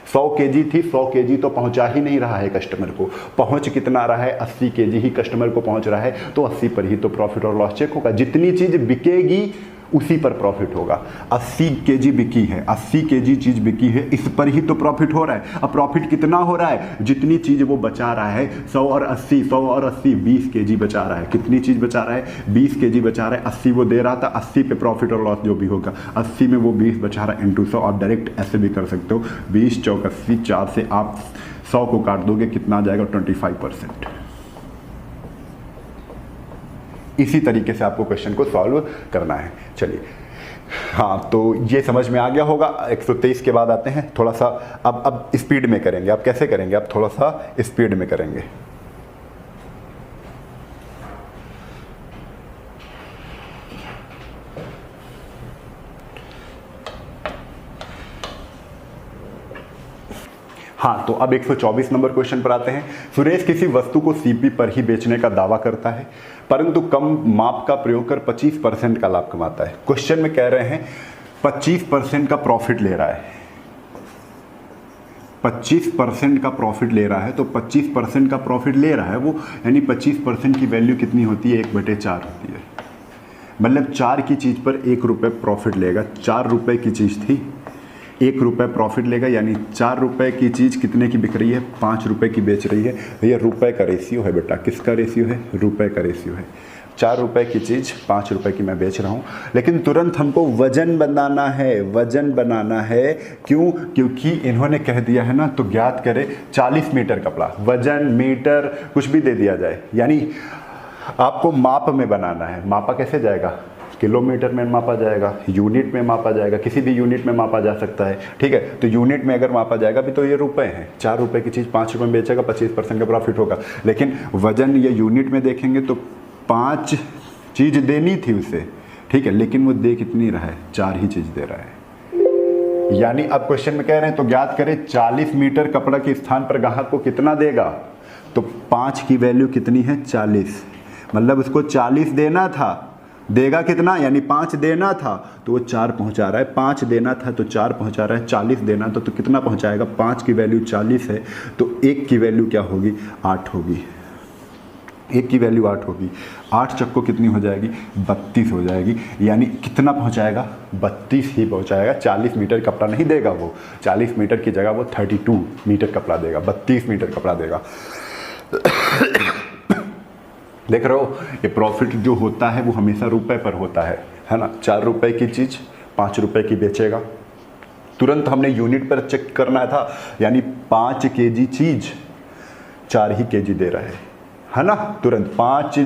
100 केजी थी, 100 केजी तो पहुंचा ही नहीं रहा है कस्टमर को, पहुंच कितना रहा है, 80 केजी ही कस्टमर को पहुंच रहा है, तो 80 पर ही तो प्रॉफिट और लॉस चेक होगा। जितनी चीज़ बिकेगी उसी पर प्रॉफिट होगा। 80 केजी बिकी है, 80 केजी चीज़ बिकी है, इस पर ही तो प्रॉफिट हो रहा है। अब प्रॉफिट कितना हो रहा है, जितनी चीज़ वो बचा रहा है, 100 और 80, 100 और 80, 20 केजी बचा रहा है। कितनी चीज़ बचा रहा है, 20 केजी बचा रहा है। 80 वो दे रहा था, 80 पे प्रॉफिट और लॉस जो भी होगा, 80 में वो 20 बचा रहा है, इंटू 100। आप डायरेक्ट ऐसे भी कर सकते हो, 20 चौक 80, 4 से आप 100 को काट दोगे, कितना आ जाएगा, 25%। इसी तरीके से आपको क्वेश्चन को सॉल्व करना है। चलिए, हाँ, तो ये समझ में आ गया होगा। 123 के बाद आते हैं, थोड़ा सा अब स्पीड में करेंगे। आप कैसे करेंगे, आप थोड़ा सा स्पीड में करेंगे। हाँ, तो अब 124 नंबर क्वेश्चन पर आते हैं। सुरेश किसी वस्तु को सीपी पर ही बेचने का दावा करता है, परंतु कम माप का प्रयोग कर 25% का लाभ कमाता है। क्वेश्चन में कह रहे हैं 25% का प्रॉफिट ले रहा है, 25% का प्रॉफिट ले रहा है, तो 25% का प्रॉफिट ले रहा है वो, यानी 25% की वैल्यू कितनी होती है, 1/4 होती है। मतलब 4 की चीज़ पर 1 रुपये प्रॉफिट लेगा। 4 रुपये की चीज़ थी, 1 रुपये प्रॉफिट लेगा, यानी 4 रुपये की चीज़ कितने की बिक रही है, 5 रुपये की बेच रही है। ये रुपये का रेशियो है बेटा, किसका रेशियो है, रुपये का रेशियो है। 4 रुपये की चीज़ 5 रुपये की मैं बेच रहा हूँ, लेकिन तुरंत हमको वजन बनाना है, वजन बनाना है। क्यों? क्योंकि इन्होंने कह दिया है ना, तो ज्ञात करें 40 मीटर कपड़ा, वजन मीटर कुछ भी दे दिया जाए, यानी आपको माप में बनाना है। मापा कैसे जाएगा, किलोमीटर में मापा जाएगा, यूनिट में मापा जाएगा, किसी भी यूनिट में मापा जा सकता है, ठीक है। तो यूनिट में अगर मापा जाएगा भी तो ये रुपए हैं। 4 रुपये की चीज़ 5 रुपये में बेचेगा, 25% का प्रॉफिट होगा। लेकिन वजन या यूनिट में देखेंगे तो 5 चीज़ देनी थी उसे, ठीक है, लेकिन वो दे कितनी रहा है, 4 ही चीज़ दे रहा है। यानी अब क्वेश्चन में कह रहे हैं तो ज्ञात करें 40 मीटर कपड़ा के स्थान पर ग्राहक को कितना देगा, तो 5 की वैल्यू कितनी है, 40। मतलब उसको 40 देना था, देगा कितना, यानी 5 देना था तो वो 4 पहुंचा रहा है। 5 देना था तो 4 पहुंचा रहा है। 40 देना था तो कितना पहुंचाएगा, 5 की वैल्यू 40 है, तो 1 की वैल्यू क्या होगी, 8 होगी। 1 की वैल्यू 8 होगी। 8 चक्को कितनी हो जाएगी, 32 हो जाएगी। यानी कितना पहुंचाएगा, 32 ही पहुंचाएगा। 40 मीटर कपड़ा नहीं देगा वो, 40 मीटर की जगह वो 32 मीटर कपड़ा देगा, 32 मीटर कपड़ा देगा। देख रहे हो, ये प्रॉफिट जो होता है वो हमेशा रुपए पर होता है ना। 4 रुपए की चीज़ 5 रुपए की बेचेगा। तुरंत हमने यूनिट पर चेक करना था, यानी 5 केजी चीज़ 4 ही केजी दे रहा है ना। तुरंत 5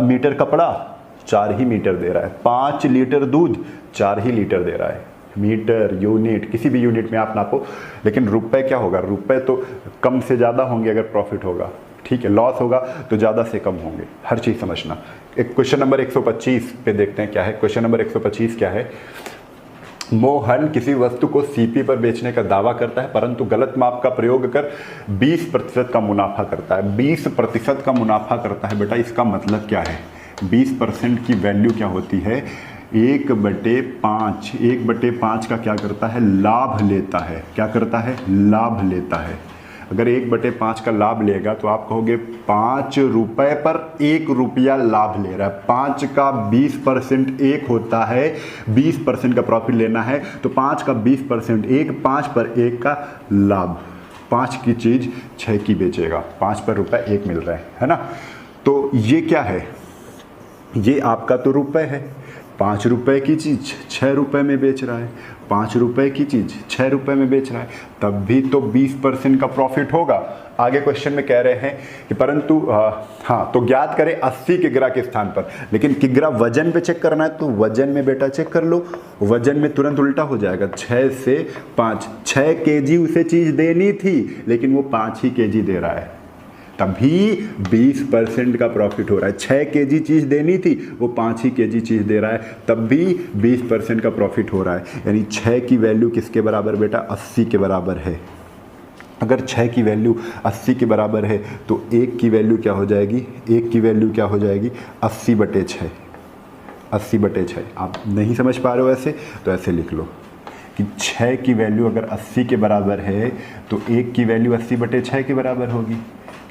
मीटर कपड़ा 4 ही मीटर दे रहा है। 5 लीटर दूध 4 ही लीटर दे रहा है। मीटर, यूनिट, किसी भी यूनिट में आप नापो, लेकिन रुपए क्या होगा, रुपए तो कम से ज़्यादा होंगे अगर प्रॉफिट होगा, ठीक है। लॉस होगा तो ज़्यादा से कम होंगे, हर चीज़ समझना। एक क्वेश्चन नंबर 125 पे देखते हैं क्या है। क्वेश्चन नंबर 125 क्या है, मोहन किसी वस्तु को सीपी पर बेचने का दावा करता है, परंतु गलत माप का प्रयोग कर 20% का मुनाफा करता है। 20% का मुनाफा करता है बेटा, इसका मतलब क्या है, 20% की वैल्यू क्या होती है, 1/5। 1/5 का क्या करता है, लाभ लेता है। क्या करता है, लाभ लेता है। अगर 1/5 का लाभ लेगा तो आप कहोगे 5 रुपए पर 1 रुपया लाभ ले रहा है। 5 का 20% 1 होता है, 20% का प्रॉफिट लेना है तो 5 का 20% 1, 5 पर 1 का लाभ। 5 की चीज़ 6 की बेचेगा, 5 पर रुपए 1 मिल रहा है ना। तो ये क्या है, ये आपका तो रुपए है। 5 रुपए की चीज़ 6 रुपए में बेच रहा है, 5 रुपए की चीज़ 6 रुपए में बेच रहा है, तब भी तो 20% का प्रॉफिट होगा। आगे क्वेश्चन में कह रहे हैं कि परंतु हाँ, तो ज्ञात करें 80 किग्रा के स्थान पर। लेकिन किग्रा वजन पे चेक करना है तो वजन में बेटा चेक कर लो, वजन में तुरंत उल्टा हो जाएगा। 6 से 5, 6 केजी उसे चीज़ देनी थी लेकिन वो 5 ही केजी दे रहा है, तभी 20% का प्रॉफिट हो रहा है। 6 केजी चीज़ देनी थी, वो 5 ही केजी चीज़ दे रहा है, तब भी 20% का प्रॉफिट हो रहा है। यानी 6 की वैल्यू किसके बराबर बेटा, 80 के बराबर है। अगर 6 की वैल्यू 80 के बराबर है तो 1 की वैल्यू क्या हो जाएगी, 1 की वैल्यू क्या हो जाएगी, 80/6। 80/6। आप नहीं समझ पा रहे हो ऐसे, तो ऐसे लिख लो कि 6 की वैल्यू अगर 80 के बराबर है तो 1 की वैल्यू 80/6 के बराबर होगी।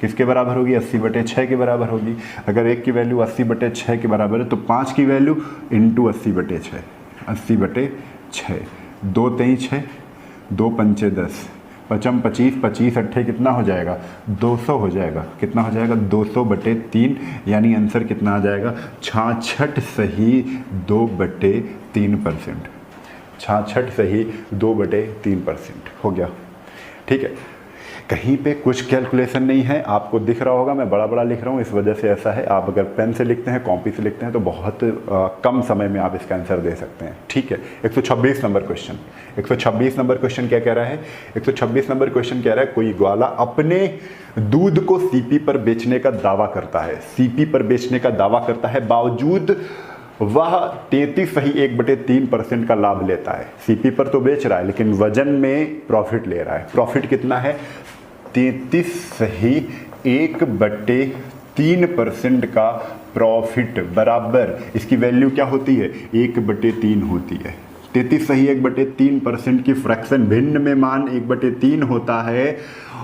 किसके बराबर होगी, 80/6 के बराबर होगी। अगर 1 की वैल्यू 80/6 के बराबर है तो 5 की वैल्यू इंटू 80/6, 80/6। 2 3 6, 2 5 10, 5 25, 25 8 कितना हो जाएगा, 200 हो जाएगा। कितना हो जाएगा, 200/3, यानी आंसर कितना आ जाएगा, 66 सही 2/3%। 66 सही 2/3% हो गया, ठीक है। कहीं पे कुछ कैलकुलेशन नहीं है, आपको दिख रहा होगा मैं बड़ा बड़ा लिख रहा हूँ, इस वजह से ऐसा है। आप अगर पेन से लिखते हैं, कॉपी से लिखते हैं तो बहुत कम समय में आप इसका आंसर दे सकते हैं, ठीक है। 126 नंबर क्वेश्चन, 126 नंबर क्वेश्चन क्या कह रहा है, 126 नंबर क्वेश्चन कह रहा है कोई ग्वाला अपने दूध को सीपी पर बेचने का दावा करता है, सीपी पर बेचने का दावा करता है, बावजूद वह 33 सही 1/3% का लाभ लेता है। सीपी पर तो बेच रहा है लेकिन वजन में प्रॉफिट ले रहा है। प्रॉफिट कितना है, 33 सही 1/3% का प्रॉफिट बराबर, इसकी वैल्यू क्या होती है, 1/3 होती है। 33 सही 1/3% की फ्रैक्शन भिन्न में मान 1/3 होता है।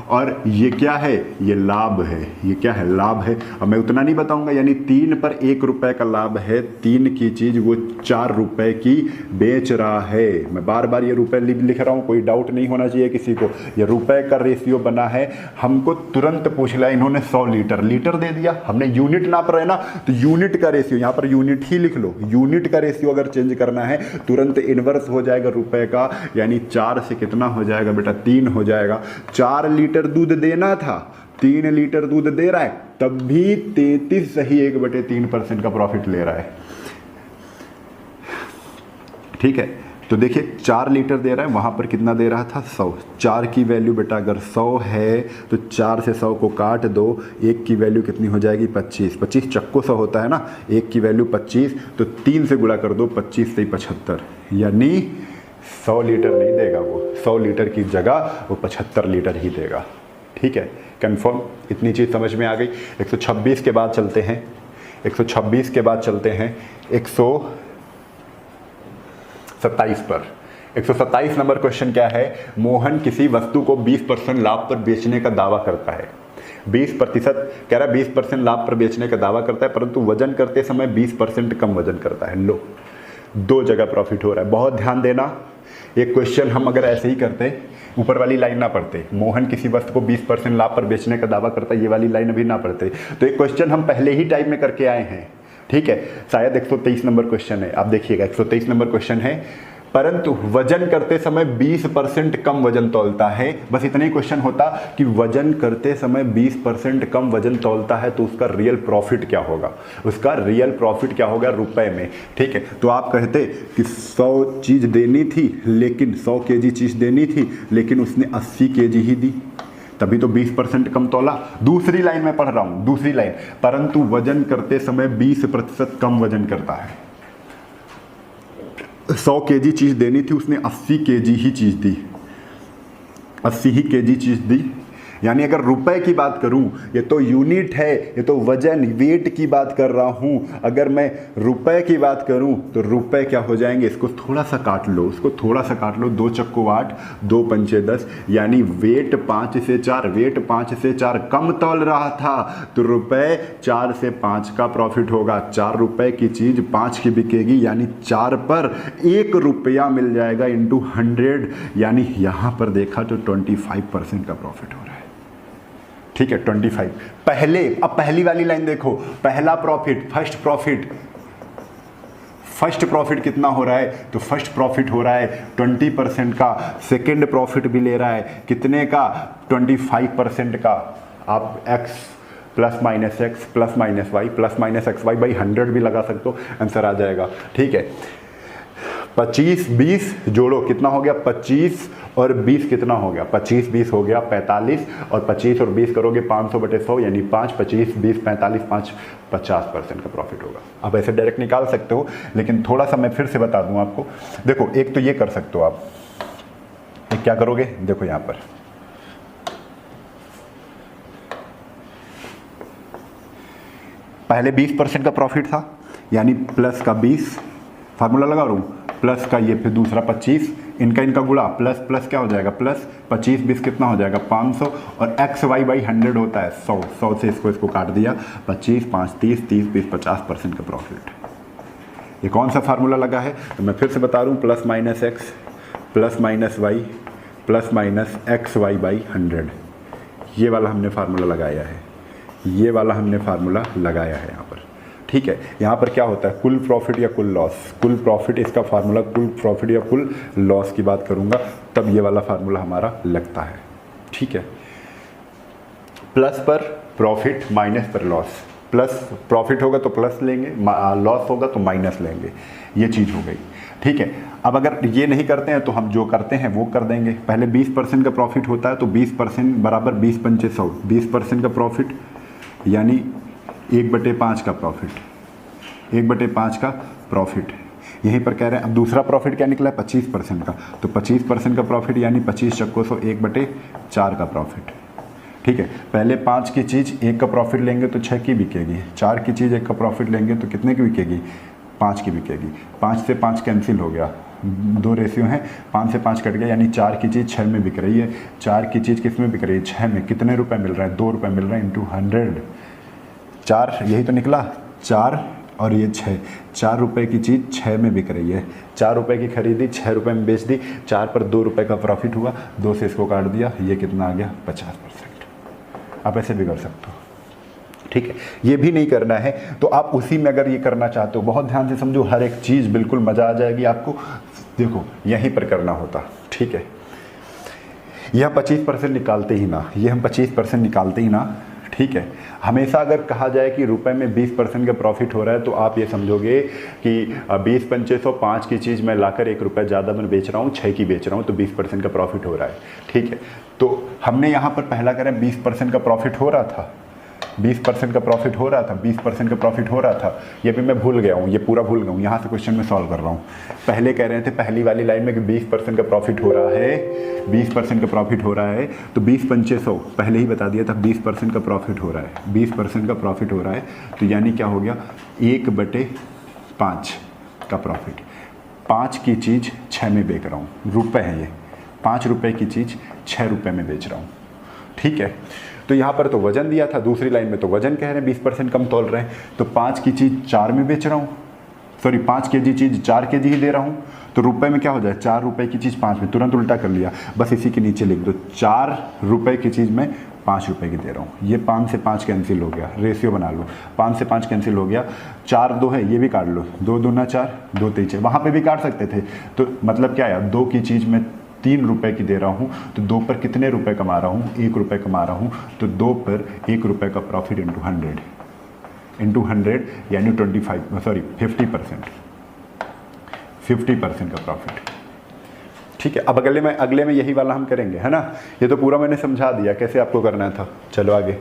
और ये क्या है, ये लाभ है। ये क्या है, लाभ है। अब मैं उतना नहीं बताऊंगा, यानी 3 पर 1 रुपए का लाभ है। 3 की चीज वो 4 रुपए की बेच रहा है। मैं बार बार ये रुपए लिख रहा हूँ, कोई डाउट नहीं होना चाहिए किसी को। ये रुपए का रेशियो बना है। हमको तुरंत पूछ लिया इन्होंने 100 लीटर दे दिया, हमने यूनिट नाप रहे ना, तो यूनिट का रेशियो यहाँ पर यूनिट ही लिख लो। यूनिट का रेशियो अगर चेंज करना है तुरंत इनवर्स हो जाएगा रुपए का, यानी 4 से कितना हो जाएगा बेटा, 3 हो जाएगा। 4 लीटर दूध देना था, 3 लीटर दूध दे रहा है, तब भी 33 सही 1/3% का प्रॉफिट ले रहा है। ठीक है, तो देखिए 4 लीटर दे रहा है, वहां पर कितना दे रहा था, 100। 4 की वैल्यू बेटा अगर 100 है तो 4 से 100 को काट दो, 1 की वैल्यू कितनी हो जाएगी, 25। 25 चक्को 100 होता है ना, 1 की वैल्यू 25, तो 3 से गुणा कर दो, 25 से 75, यानी 100 लीटर नहीं देगा वो, 100 लीटर की जगह वो 75 लीटर ही देगा। ठीक है, कंफर्म, इतनी चीज़ समझ में आ गई। 126 के बाद चलते हैं, 126 के बाद चलते हैं 127 पर। 127 नंबर क्वेश्चन क्या है, मोहन किसी वस्तु को 20% लाभ पर बेचने का दावा करता है। 20% कह रहा है, 20% लाभ पर बेचने का दावा करता है, परंतु वजन करते समय 20% कम वजन करता है। लो, 2 जगह प्रॉफिट हो रहा है। बहुत ध्यान देना, एक क्वेश्चन हम अगर ऐसे ही करते, ऊपर वाली लाइन ना पढ़ते, मोहन किसी वस्तु को 20% लाभ पर बेचने का दावा करता है, ये वाली लाइन अभी ना पढ़ते, तो एक क्वेश्चन हम पहले ही टाइप में करके आए हैं। ठीक है, शायद 123 नंबर क्वेश्चन है, आप देखिएगा 123 नंबर क्वेश्चन है, परंतु वजन करते समय 20% कम वजन तौलता है। बस इतना ही क्वेश्चन होता कि वजन करते समय 20% कम वजन तौलता है तो उसका रियल प्रॉफिट क्या होगा, उसका रियल प्रॉफिट क्या होगा रुपए में। ठीक है, तो आप कहते कि 100 चीज़ देनी थी, लेकिन 100 केजी चीज़ देनी थी, लेकिन उसने 80 केजी ही दी, तभी तो 20% कम तौला। दूसरी लाइन में पढ़ रहा हूं, दूसरी लाइन, परंतु वजन करते समय 20% कम वजन करता है। 100 केजी चीज़ देनी थी, उसने 80 केजी ही चीज़ दी, 80 ही केजी चीज़ दी। यानी अगर रुपए की बात करूं, ये तो यूनिट है, ये तो वजन वेट की बात कर रहा हूं। अगर मैं रुपए की बात करूं तो रुपए क्या हो जाएंगे, इसको थोड़ा सा काट लो, इसको थोड़ा सा काट लो, 2 चक्को 8, 2 पंचे 10, यानी वेट 5 से 4, वेट 5 से 4 कम तौल रहा था, तो रुपए 4 से 5 का प्रॉफिट होगा। 4 रुपए की चीज़ 5 की बिकेगी, यानी 4 पर 1 रुपया मिल जाएगा इंटू 100, यानी यहां पर देखा तो 25% का प्रॉफिट हो रहा है। ठीक है, 25 पहले। अब पहली वाली लाइन देखो, पहला प्रॉफिट, फर्स्ट प्रॉफिट कितना हो रहा है, तो फर्स्ट प्रॉफिट हो रहा है 20% का। सेकंड प्रॉफिट भी ले रहा है कितने का, 25% का। आप x plus minus x plus minus y plus minus x y by 100 भी लगा सकते हो, आंसर आ जाएगा। ठीक है, 25 20 जोड़ो, कितना हो गया, 25 और 20 कितना हो गया, 25 20 हो गया 45, और 25 और 20 करोगे 500/100, यानी 5 25 20 45 5 50% का प्रॉफिट होगा। आप ऐसे डायरेक्ट निकाल सकते हो, लेकिन थोड़ा सा मैं फिर से बता दूं आपको। देखो, एक तो ये कर सकते हो आप, एक क्या करोगे, देखो यहां पर पहले 20% का प्रॉफिट था, यानी प्लस का 20, फार्मूला लगा रहा हूँ, प्लस का ये, फिर दूसरा 25, इनका गुणा, प्लस प्लस क्या हो जाएगा, प्लस 25 20 कितना हो जाएगा 500, और एक्स वाई बाई 100 होता है 100, 100 से इसको काट दिया, 25 5 30 30 20 50% का प्रॉफिट। ये कौन सा फार्मूला लगा है, तो मैं फिर से बता रहा हूँ, plus minus x plus minus y plus minus x y by 100, ये वाला हमने फार्मूला लगाया है, ये वाला हमने फार्मूला लगाया है यहाँ पर। ठीक है, यहाँ पर क्या होता है, कुल प्रॉफिट या कुल लॉस, कुल प्रॉफिट, इसका फार्मूला कुल प्रॉफिट या कुल लॉस की बात करूँगा, तब ये वाला फार्मूला हमारा लगता है। ठीक है, प्लस पर प्रॉफिट माइनस पर लॉस, प्लस प्रॉफिट होगा तो प्लस लेंगे, लॉस होगा तो माइनस लेंगे, ये चीज़ हो गई। ठीक है, अब अगर ये नहीं करते हैं तो हम जो करते हैं वो कर देंगे। पहले 20% का प्रॉफिट होता है, तो 20% बराबर 20 पंचे 100, 20% का प्रॉफिट यानी 1/5 का प्रॉफिट, 1/5 का प्रॉफिट यहीं पर कह रहे हैं। अब दूसरा प्रॉफिट क्या निकला है, 25% का, तो 25% का प्रॉफिट यानी 25 चक्कों 100, 1/4 का प्रॉफिट। ठीक है, पहले 5 की चीज़ 1 का प्रॉफिट लेंगे तो 6 की बिकेगी, 4 की चीज़ 1 का प्रॉफिट लेंगे तो कितने की बिकेगी, 5 की बिकेगी। 5 से 5 कैंसिल हो गया, दो रेशियो हैं, 5 से 5 कट गया, यानी 4 की चीज़ 6 में बिक रही है। 4 की चीज़ किस में बिक रही है? 6 में। कितने रुपए मिल रहा है? 2 रुपये मिल रहे हैं, इंटू 100। 4, यही तो निकला, 4 और ये 6, 4 रुपये की चीज़ 6 में बिक रही है। 4 रुपये की खरीदी, 6 रुपये में बेच दी, 4 पर 2 रुपये का प्रॉफिट हुआ, 2 से इसको काट दिया, ये कितना आ गया? 50%। आप ऐसे भी कर सकते हो, ठीक है। ये भी नहीं करना है तो आप उसी में अगर ये करना चाहते हो, बहुत ध्यान से समझो, हर एक चीज़ बिल्कुल मज़ा आ जाएगी आपको। देखो यहीं पर करना होता, ठीक है। यह 25% निकालते ही ना, ये हम 25% निकालते ही ना, ठीक है। हमेशा अगर कहा जाए कि रुपए में 20% का प्रॉफिट हो रहा है तो आप ये समझोगे कि 20 पंचे 100, 5 की चीज़ मैं लाकर 1 रुपये ज़्यादा मैं बेच रहा हूँ, 6 की बेच रहा हूँ, तो 20% का प्रॉफिट हो रहा है, ठीक है। तो हमने यहाँ पर पहला करें 20% का प्रॉफिट हो रहा था, 20% का प्रॉफिट हो रहा था, 20% का प्रॉफिट हो रहा था। ये भी मैं भूल गया हूँ, ये पूरा भूल गया हूँ, यहाँ से क्वेश्चन में सॉल्व कर रहा हूँ। पहले कह रहे थे पहली वाली लाइन में कि 20% का प्रॉफिट हो रहा है, 20% का प्रॉफिट हो रहा है, तो 20 पंचे 100 पहले ही बता दिया था, 20% का प्रॉफिट हो रहा है, 20% का प्रॉफिट हो रहा है, तो यानी क्या हो गया? 1/5 का प्रॉफिट। 5 की चीज़ 6 में बेच रहा हूँ, रुपये है ये, 5 रुपये की चीज़ 6 रुपये में बेच रहा हूँ, ठीक है। तो यहाँ पर तो वजन दिया था, दूसरी लाइन में तो वजन कह रहे हैं 20% कम तोल रहे हैं, तो 5 की चीज़ 4 में बेच रहा हूँ, सॉरी 5 kg चीज़ 4 kg ही दे रहा हूँ, तो रुपए में क्या हो जाए? 4 रुपये की चीज़ 5 में, तुरंत उल्टा कर लिया, बस इसी के नीचे लिख दो, 4 रुपये की चीज़ मैं 5 रुपये की दे रहा हूँ। ये 5 से 5 कैंसिल हो गया, रेशियो बना लो, 5 से 5 कैंसिल हो गया, 4 2 है, ये भी काट लो, 2 दूना 4, 2 3 वहाँ पे भी काट सकते थे, तो मतलब क्या है? 2 की चीज़ मैं 3 रुपये की दे रहा हूँ, तो 2 पर कितने रुपए कमा रहा हूँ? 1 रुपये कमा रहा हूँ, तो 2 पर 1 रुपये का प्रॉफिट इंटू 100 यानी 50% 50% का प्रॉफिट, ठीक है। अब अगले में यही वाला हम करेंगे, है ना। ये तो पूरा मैंने समझा दिया कैसे आपको करना था। चलो आगे,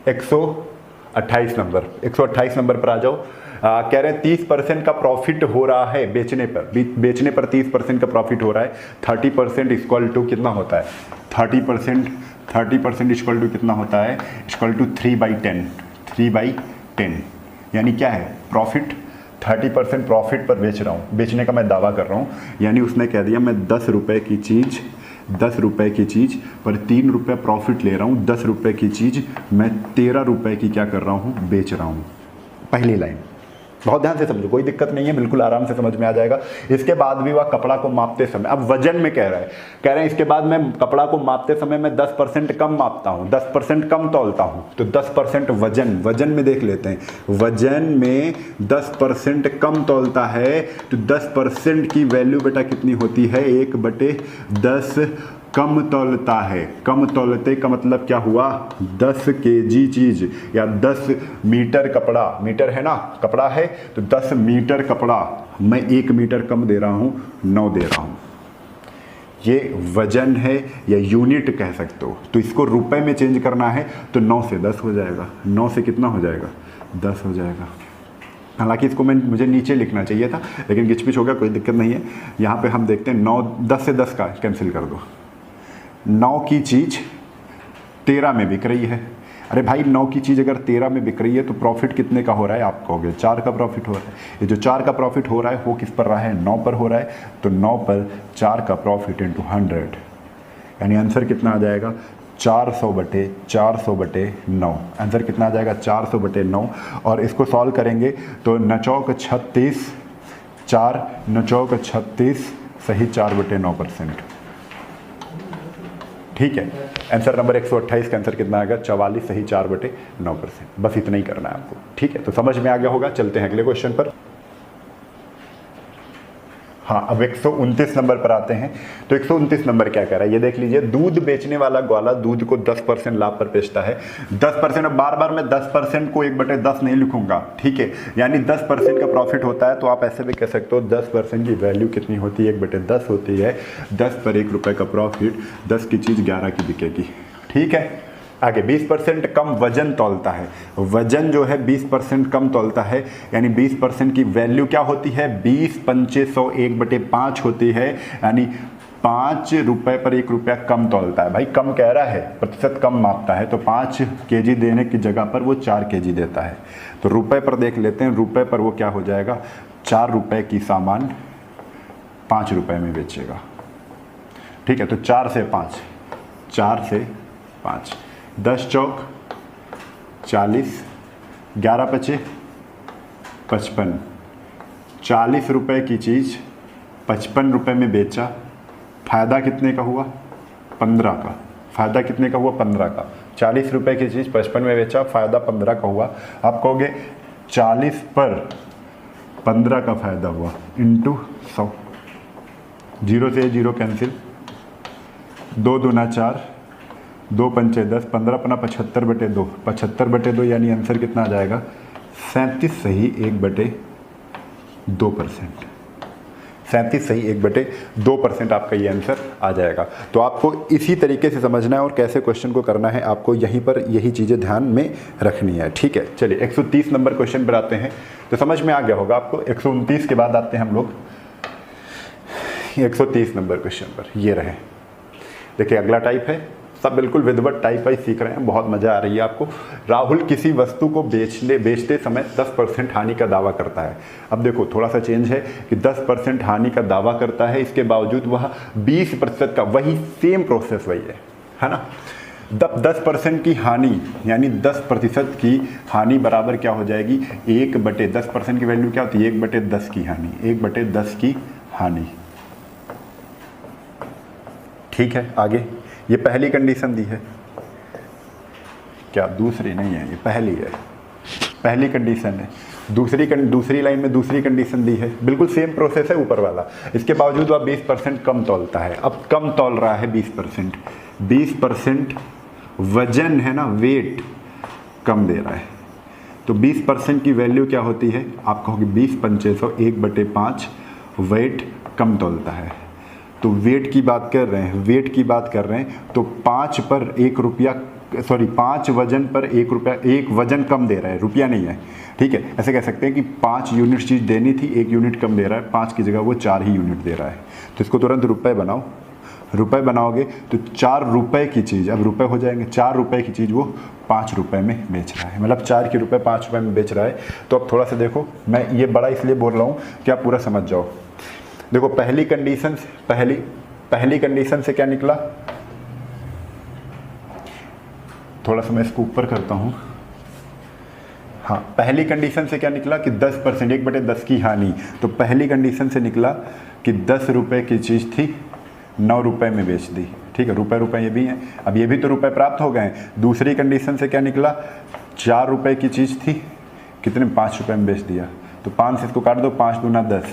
128 नंबर पर आ जाओ। कह रहे हैं 30% का प्रॉफिट हो रहा है बेचने पर 30% का प्रॉफिट हो रहा है। 30% इक्वल टू कितना होता है? 30% इक्वल टू कितना होता है? इक्वल टू 3/10 यानी क्या है? प्रॉफिट 30% प्रॉफिट पर बेच रहा हूँ, बेचने का मैं दावा कर रहा हूँ, यानी उसने कह दिया मैं 10 रुपये की चीज़ पर 3 रुपये प्रॉफिट ले रहा हूँ, 10 रुपये की चीज़ मैं 13 रुपये की क्या कर रहा हूँ? बेच रहा हूँ। पहली लाइन बहुत ध्यान से समझो, कोई दिक्कत नहीं है, बिल्कुल आराम से समझ में आ जाएगा। इसके बाद भी वह कपड़ा को मापते समय, अब वजन में कह रहे हैं इसके बाद मैं कपड़ा को मापते समय मैं 10% कम मापता हूँ, 10% कम तौलता हूँ, तो 10% वजन में देख लेते हैं। वजन में 10% कम तौलता है, तो 10% की वैल्यू बेटा कितनी होती है? 1/10 कम तौलता है। कम तौलते का मतलब क्या हुआ? 10 kg चीज़ या 10 मीटर कपड़ा, मीटर है ना, कपड़ा है, तो 10 मीटर कपड़ा मैं 1 मीटर कम दे रहा हूँ, 9 दे रहा हूँ। ये वजन है या यूनिट कह सकते हो। तो इसको रुपए में चेंज करना है तो 9 से 10 हो जाएगा, 9 से कितना हो जाएगा? 10 हो जाएगा। हालांकि इसको मुझे नीचे लिखना चाहिए था, लेकिन गिचपिच हो गया, कोई दिक्कत नहीं है। यहाँ पे हम देखते हैं 9, 10 से 10 का कैंसिल कर दो। 9 की चीज़ 13 में बिक रही है। अरे भाई 9 की चीज़ अगर 13 में बिक रही है तो प्रॉफिट कितने का हो रहा है? आप कहोगे 4 का प्रॉफिट हो रहा है। ये जो 4 का प्रॉफिट हो रहा है वो किस पर रहा है? 9 पर हो रहा है, तो 9 पर 4 का प्रॉफिट इंटू 100, यानी आंसर कितना आ जाएगा? 400/9। आंसर कितना आ जाएगा? 400/9। और इसको सॉल्व करेंगे तो 9 36 4, 9 36 सही 4/9%। ठीक है, आंसर नंबर 128 का आंसर कितना आएगा? 44 सही 4/9%। बस इतना ही करना है आपको। ठीक है, तो समझ में आ गया होगा। चलते हैं अगले क्वेश्चन पर। हाँ, अब 129 नंबर पर आते हैं। तो 129 नंबर क्या कह रहा है ये देख लीजिए। दूध बेचने वाला ग्वाला दूध को 10% लाभ पर बेचता है। 10%, अब बार बार मैं 10% को 1/10 नहीं लिखूंगा, ठीक है, यानी 10% का प्रॉफिट होता है, तो आप ऐसे भी कह सकते हो 10% की वैल्यू कितनी होती है? 1/10 होती है। 10 पर 1 रुपये का प्रॉफिट, 10 की चीज़ 11 की बिकेगी। ठीक है, आगे 20% कम वजन तौलता है। वजन जो है 20% कम तौलता है, यानी 20% की वैल्यू क्या होती है? 20 पंचे 100 1/5 होती है, यानी 5 रुपए पर 1 रुपया कम तौलता है। भाई कम कह रहा है, प्रतिशत कम मापता है, तो 5 केजी देने की जगह पर वो 4 केजी देता है। तो रुपए पर देख लेते हैं, रुपए पर वो क्या हो जाएगा, 4 रुपए की सामान 5 रुपए में बेचेगा। ठीक है, तो 4 से 5, 4 से 5, 10 चौक 40, 11 पचे 55, 40 रुपए की चीज़ 55 रुपए में बेचा, फ़ायदा कितने का हुआ, 15 का। फ़ायदा कितने का हुआ, 15 का। 40 रुपए की चीज़ 55 में बेचा, फ़ायदा 15 का हुआ। आप कहोगे 40 पर 15 का फ़ायदा हुआ इंटू 100, 0 से 0 कैंसिल, 2 दूना 4, 2 पंचे 10, 15 अपना 75/2, 75/2 यानी आंसर कितना आ जाएगा, 37 सही 1/2%। 37 सही 1/2% आपका ये आंसर आ जाएगा। तो आपको इसी तरीके से समझना है और कैसे क्वेश्चन को करना है, आपको यहीं पर यही चीज़ें ध्यान में रखनी है। ठीक है, चलिए 130 नंबर क्वेश्चन पर आते हैं। तो समझ में आ गया होगा आपको। 129 के बाद आते हैं हम लोग 130 नंबर क्वेश्चन पर। ये रहे, देखिए अगला टाइप है, सब बिल्कुल विधिवत टाइप वाइज सीख रहे हैं, बहुत मज़ा आ रही है आपको। राहुल किसी वस्तु को बेचते समय 10% हानि का दावा करता है। अब देखो थोड़ा सा चेंज है कि 10% हानि का दावा करता है, इसके बावजूद वह 20% का, वही सेम प्रोसेस वही है ना। 10% की हानि यानी 10% की हानि बराबर क्या हो जाएगी, 1/10% की वैल्यू क्या होती है, 1/10 की हानि, 1/10 की हानि। ठीक है, आगे ये पहली कंडीशन दी है, क्या दूसरी नहीं है, ये पहली है, पहली कंडीशन है। दूसरी लाइन में दूसरी कंडीशन दी है, बिल्कुल सेम प्रोसेस है ऊपर वाला। इसके बावजूद वह 20% कम तौलता है। अब कम तौल रहा है 20% वजन है ना, वेट कम दे रहा है। तो 20% की वैल्यू क्या होती है, आप कहोगे 20 पंचे 100, 1/5 वेट कम तौलता है। तो वेट की बात कर रहे हैं, वेट की बात कर रहे हैं, तो 5 पर 1 रुपया, सॉरी 5 वजन पर 1 रुपया, 1 वजन कम दे रहा है, रुपया नहीं है। ठीक है, ऐसे कह सकते हैं कि 5 यूनिट चीज़ देनी थी, 1 यूनिट कम दे रहा है, 5 की जगह वो 4 ही यूनिट दे रहा है। तो इसको तुरंत रुपए बनाओ, रुपए बनाओगे तो 4 रुपए की चीज़, अब रुपए हो जाएंगे, 4 रुपए की चीज़ वो 5 रुपए में बेच रहा है, मतलब 4 के रुपए 5 रुपए में बेच रहा है। तो अब थोड़ा सा देखो, मैं ये बड़ा इसलिए बोल रहा हूँ कि आप पूरा समझ जाओ। देखो पहली कंडीशन से क्या निकला, थोड़ा सा मैं इसको ऊपर करता हूं। हाँ, पहली कंडीशन से क्या निकला कि 10%, 1/10 की हानि। तो पहली कंडीशन से निकला कि 10 रुपए की चीज़ थी, 9 रुपए में बेच दी। ठीक है, रुपए ये भी हैं, अब ये भी तो रुपए प्राप्त हो गए। दूसरी कंडीशन से क्या निकला, 4 रुपए की चीज़ थी, कितने, 5 रुपए में बेच दिया। तो 5 से इसको काट दो, 5 दूना 10,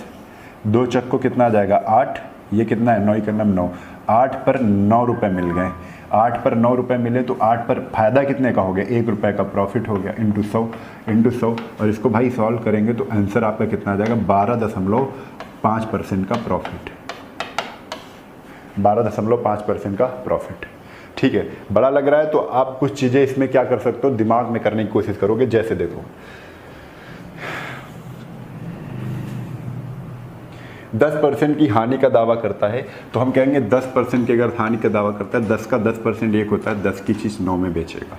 2 चक को कितना आ जाएगा 8, ये कितना है 9 ही करना 9, 8 पर 9 रुपए मिल गए। 8 पर 9 रुपए मिले तो 8 पर फायदा कितने का हो गया, 1 रुपए का प्रॉफिट हो गया, इंटू 100। और इसको भाई सॉल्व करेंगे तो आंसर आपका कितना आ जाएगा, 12.5% का प्रॉफिट, 12.5% का प्रॉफिट। ठीक है, बड़ा लग रहा है तो आप कुछ चीज़ें इसमें क्या कर सकते हो, दिमाग में करने की कोशिश करोगे। जैसे देखो 10% की हानि का दावा करता है, तो हम कहेंगे 10% की अगर हानि का दावा करता है, 10 का 10% एक होता है, 10 की चीज़ 9 में बेचेगा।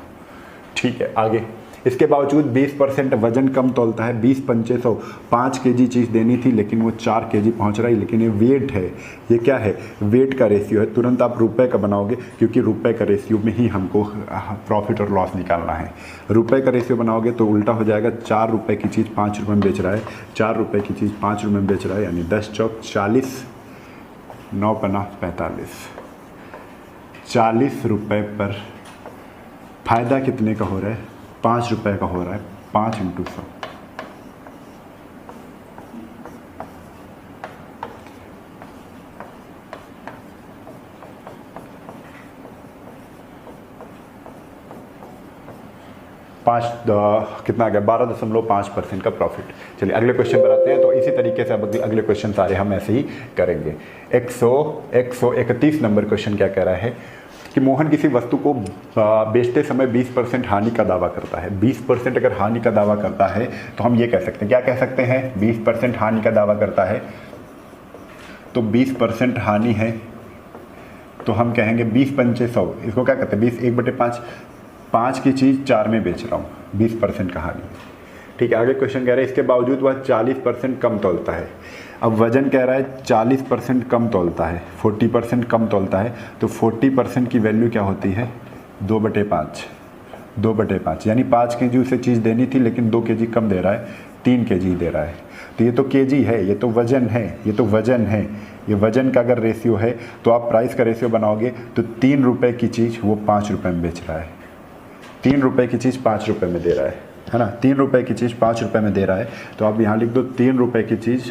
ठीक है, आगे इसके बावजूद 20% वजन कम तौलता है, 20 पंचे 100, 5 केजी चीज़ देनी थी लेकिन वो 4 केजी पहुंच रहा है। लेकिन ये वेट है, ये क्या है, वेट का रेशियो है। तुरंत आप रुपए का बनाओगे क्योंकि रुपए का रेशियो में ही हमको प्रॉफिट और लॉस निकालना है। रुपए का रेशियो बनाओगे तो उल्टा हो जाएगा, 4 रुपए की चीज़ 5 रुपये में बेच रहा है, 4 रुपए की चीज़ 5 रुपये में बेच रहा है, यानी 10 चौक 40, 9 पना 45, 40 रुपये पर फायदा कितने का हो रहा है, 5 रुपये का हो रहा है, 5 × 100। कितना आ गया, 12.5% का प्रॉफिट। चलिए अगले क्वेश्चन पर आते हैं। तो इसी तरीके से अब अगले क्वेश्चन सारे हम ऐसे ही करेंगे। 131 नंबर क्वेश्चन क्या कह रहा है कि मोहन किसी वस्तु को बेचते समय 20% हानि का दावा करता है। 20% अगर हानि का दावा करता है तो हम ये कह सकते हैं, क्या कह सकते हैं, 20% हानि का दावा करता है तो 20% हानि है तो हम कहेंगे 20 पंचे 100, इसको क्या कहते हैं 20 1/5, 5 की चीज़ 4 में बेच रहा हूँ, 20% कहानी। ठीक है, आगे क्वेश्चन कह रहा है इसके बावजूद वह 40% कम तौलता है। अब वजन कह रहा है 40% कम तौलता है, 40% कम तौलता है, तो 40% की वैल्यू क्या होती है 2/5, 2/5 यानी 5 kg उसे चीज़ देनी थी लेकिन 2 kg कम दे रहा है, 3 kg दे रहा है। तो ये तो kg है, ये तो वजन है, ये तो वजन है, ये वजन का अगर रेशियो है तो आप प्राइस का रेशियो बनाओगे तो 3 रुपये की चीज़ वो 5 रुपये में बेच रहा है, 3 रुपये की चीज़ 5 रुपये में दे रहा है ना, 3 रुपये की चीज़ 5 रुपये में दे रहा है। तो आप यहाँ लिख दो 3 रुपये की चीज़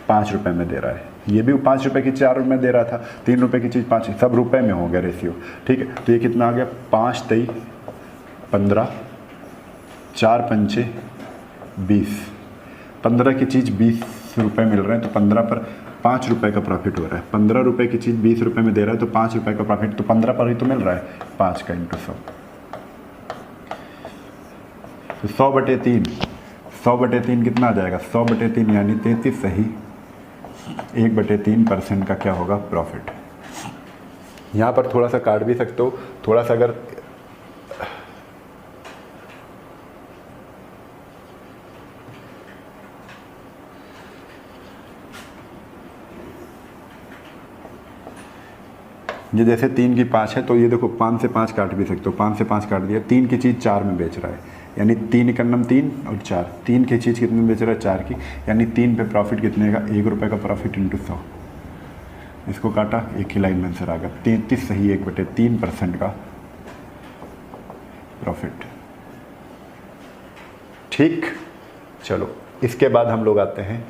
5 रुपये में दे रहा है, ये भी 5 रुपये की 4 रुपये में दे रहा था, 3 रुपये की चीज़ 5, सब रुपये में हो गया रेशियो। ठीक है, तो ये कितना आ गया 5 3 15, 4 पंचे 20, 15 की चीज़ 20 रुपये मिल रहे हैं, तो 15 पर 5 रुपये का प्रॉफिट हो रहा है। 15 रुपये की चीज़ 20 रुपये में दे रहा है तो 5 रुपये का प्रॉफिट, तो 15 पर ही तो मिल रहा है, 5 का इंटू 100, तो 100/3, 100/3 कितना आ जाएगा 100/3 यानी 33 सही, 1/3% का क्या होगा प्रॉफिट। यहाँ पर थोड़ा सा काट भी सकते हो, थोड़ा सा अगर ये जैसे 3 की 5 है तो ये देखो 5 से 5 काट भी सकते हो, 5 से 5 काट दिया, 3 की चीज़ 4 में बेच रहा है यानी 3 एकन्नम 3 और 4, 3 की चीज़ कितने में बेच रहा है 4 की, यानी 3 पे प्रॉफिट कितने का 1 रुपये का प्रॉफिट इंटू 100, इसको काटा एक ही लाइन में आंसर आ गया 33 सही, 1/3% का प्रॉफिट। ठीक, चलो इसके बाद हम लोग आते हैं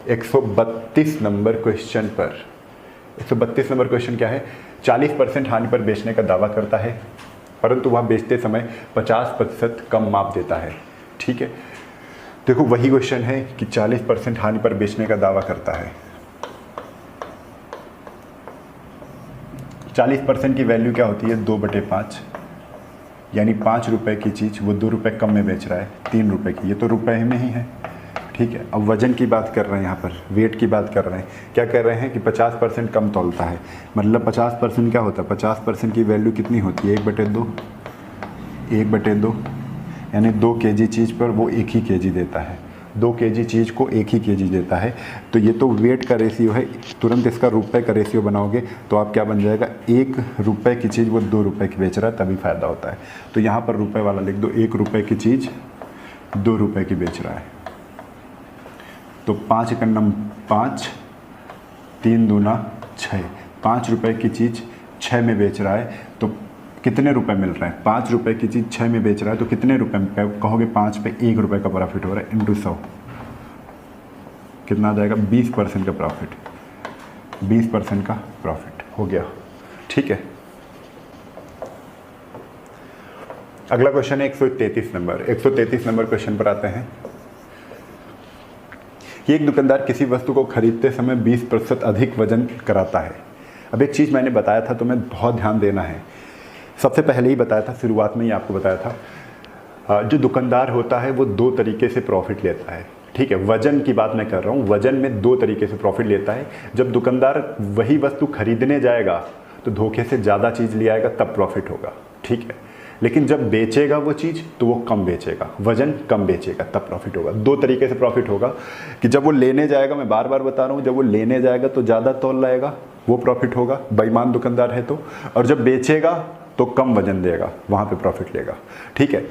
132 नंबर क्वेश्चन पर। 132 नंबर क्वेश्चन क्या है, 40% हानि पर बेचने का दावा करता है परंतु वह बेचते समय 50% कम माप देता है। ठीक है, देखो वही क्वेश्चन है कि 40% हानि पर बेचने का दावा करता है, 40% की वैल्यू क्या होती है 2/5 यानी 5 रुपये की चीज़ वो 2 रुपये कम में बेच रहा है 3 रुपये की, ये तो रुपये में ही है। ठीक है, अब वजन की बात कर रहे हैं, यहाँ पर वेट की बात कर रहे हैं, क्या कर रहे हैं कि 50% कम तौलता है, मतलब 50% क्या होता है 50% की वैल्यू कितनी होती है 1/2, 1/2 यानी 2 kg चीज़ पर वो 1 ही kg देता है, 2 kg चीज़ को 1 ही kg देता है। तो ये तो वेट का रेशियो है, तुरंत इसका रुपये का रेशियो बनाओगे तो आप क्या बन जाएगा 1 रुपये की चीज़ वो 2 रुपये की बेच रहा है तभी फ़ायदा होता है। तो यहाँ पर रुपये वाला लिख दो, 1 रुपये की चीज़ 2 रुपये की बेच रहा है, तो 5 एकन्नम 5, 3 दूना 6, 5 रुपये की चीज़ 6 में बेच रहा है तो कितने रुपए मिल रहे हैं, 5 रुपये की चीज़ 6 में बेच रहा है तो कितने रुपए में कहोगे 5 पे 1 रुपये का प्रॉफिट हो रहा है इंटू 100, कितना आ जाएगा 20% का प्रॉफिट, 20% का प्रॉफिट हो गया। ठीक है, अगला क्वेश्चन है 133 नंबर। 133 नंबर क्वेश्चन पर आते हैं कि एक दुकानदार किसी वस्तु को खरीदते समय 20% अधिक वजन कराता है। अब एक चीज़ मैंने बताया था, तुम्हें बहुत ध्यान देना है, सबसे पहले ही बताया था, शुरुआत में ही आपको बताया था, जो दुकानदार होता है वो 2 तरीके से प्रॉफिट लेता है। ठीक है, वजन की बात मैं कर रहा हूँ, वजन में 2 तरीके से प्रॉफिट लेता है। जब दुकानदार वही वस्तु खरीदने जाएगा तो धोखे से ज़्यादा चीज़ ले आएगा तब प्रॉफिट होगा। ठीक है, लेकिन जब बेचेगा वो चीज़ तो वो कम बेचेगा, वजन कम बेचेगा तब प्रॉफिट होगा। 2 तरीके से प्रॉफिट होगा कि जब वो लेने जाएगा, मैं बार बार बता रहा हूँ, जब वो लेने जाएगा तो ज़्यादा तौल लाएगा, वो प्रॉफिट होगा, बेईमान दुकानदार है तो, और जब बेचेगा तो कम वजन देगा, वहाँ पे प्रॉफिट लेगा। ठीक है,